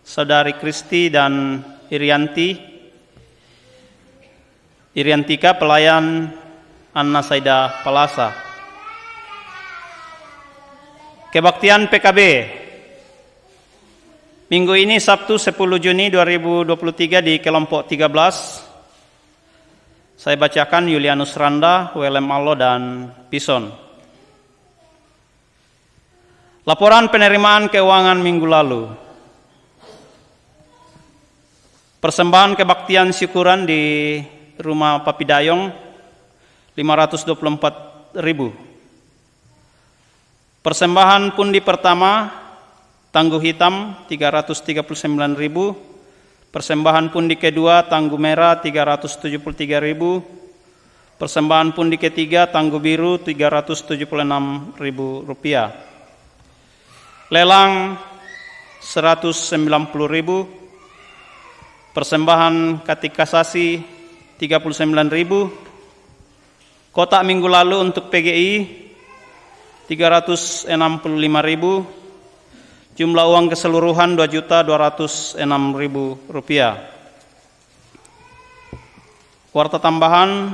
Saudari Kristi dan Iriantika, pelayan Anna Saida Palasa. Kebaktian PKB minggu ini Sabtu 10 Juni 2023 di kelompok 13. Saya bacakan Yulianus Randa, Welem Allo, dan Pison. Laporan penerimaan keuangan minggu lalu. Persembahan kebaktian syukuran di Rumah Papi Dayong 524.000. Persembahan pundi pertama Tangguh Hitam 339.000. Persembahan pundi kedua Tangguh Merah 373.000. Persembahan pundi ketiga Tangguh Biru 376.000 rupiah. Lelang 190.000. Persembahan Katik Kasasi 39.000. Kotak minggu lalu untuk PGI 365.000. Jumlah uang keseluruhan 2.206.000 rupiah. Warta tambahan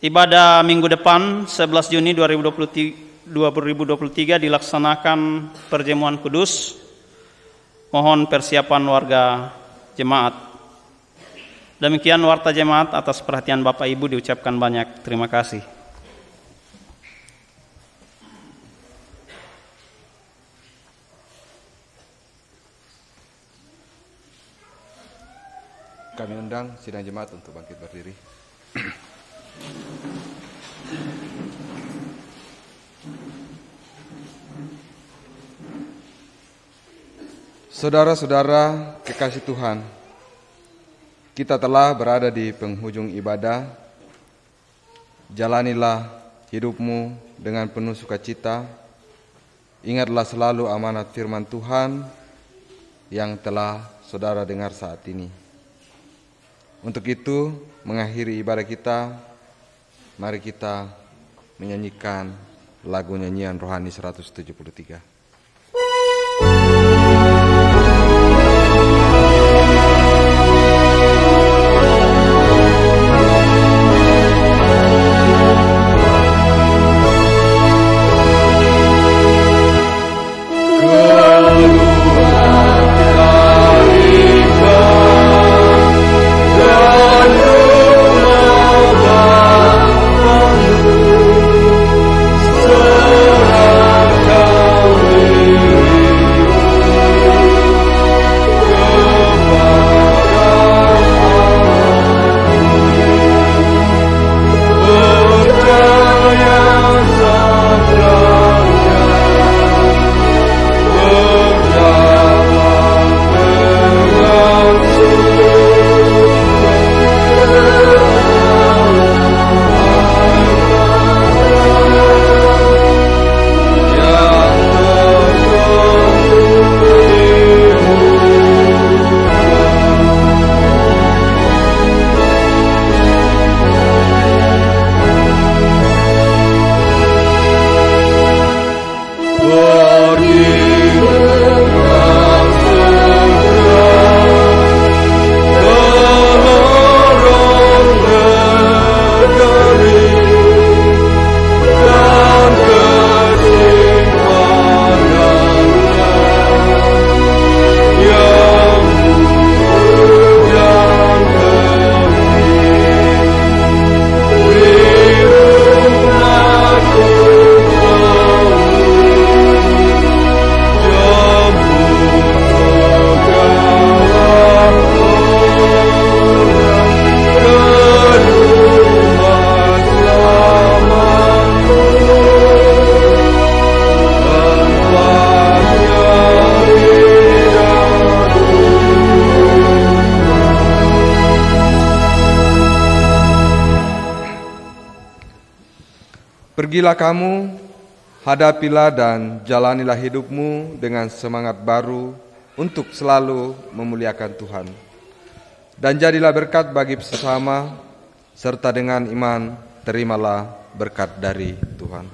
ibadah minggu depan 11 Juni 2023 dilaksanakan perjamuan kudus. Mohon persiapan warga jemaat. Demikian warta jemaat. Atas perhatian Bapak Ibu diucapkan banyak terima kasih. Kami undang sidang jemaat untuk bangkit berdiri. Saudara-saudara kekasih Tuhan, kita telah berada di penghujung ibadah. Jalanilah hidupmu dengan penuh sukacita. Ingatlah selalu amanat firman Tuhan yang telah saudara dengar saat ini. Untuk itu, mengakhiri ibadah kita, mari kita menyanyikan lagu nyanyian rohani 173. Pergilah kamu, hadapilah dan jalanilah hidupmu dengan semangat baru untuk selalu memuliakan Tuhan. Dan jadilah berkat bagi sesama, serta dengan iman terimalah berkat dari Tuhan.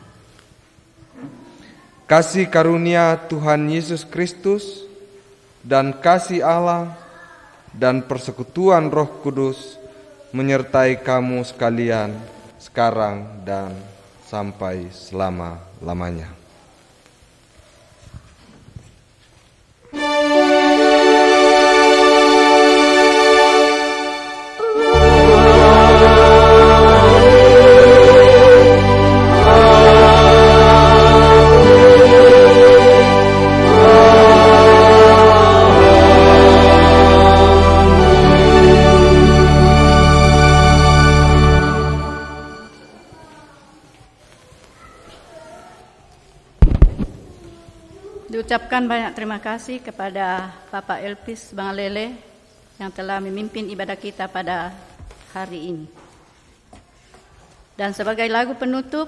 Kasih karunia Tuhan Yesus Kristus dan kasih Allah dan persekutuan Roh Kudus menyertai kamu sekalian sekarang dan sampai selama-lamanya. Diucapkan banyak terima kasih kepada Bapak Elpis Bangalele yang telah memimpin ibadah kita pada hari ini. Dan sebagai lagu penutup,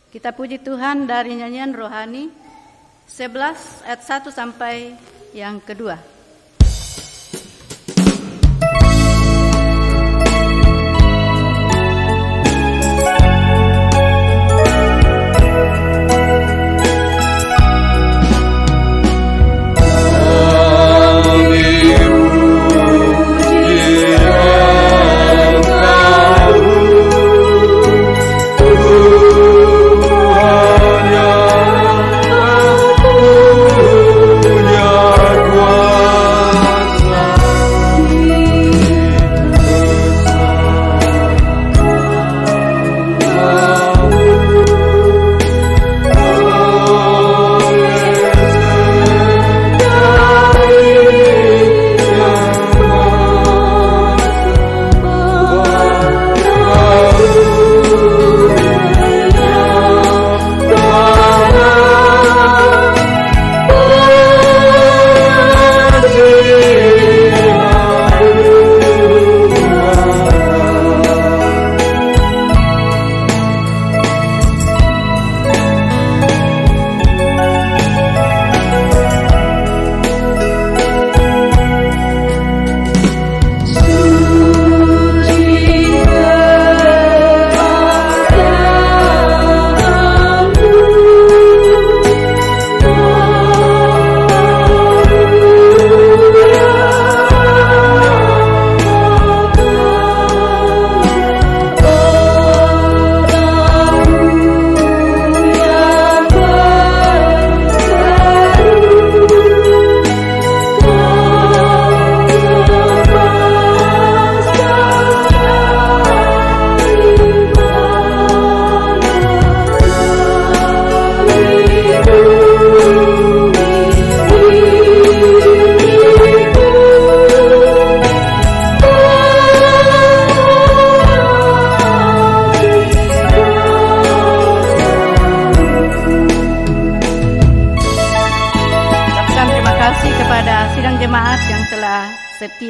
kita puji Tuhan dari nyanyian rohani 11 ayat 1 sampai yang kedua. Punya kuasa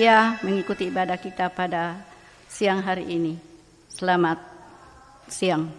berbahagia mengikuti ibadah kita pada siang hari ini. Selamat siang.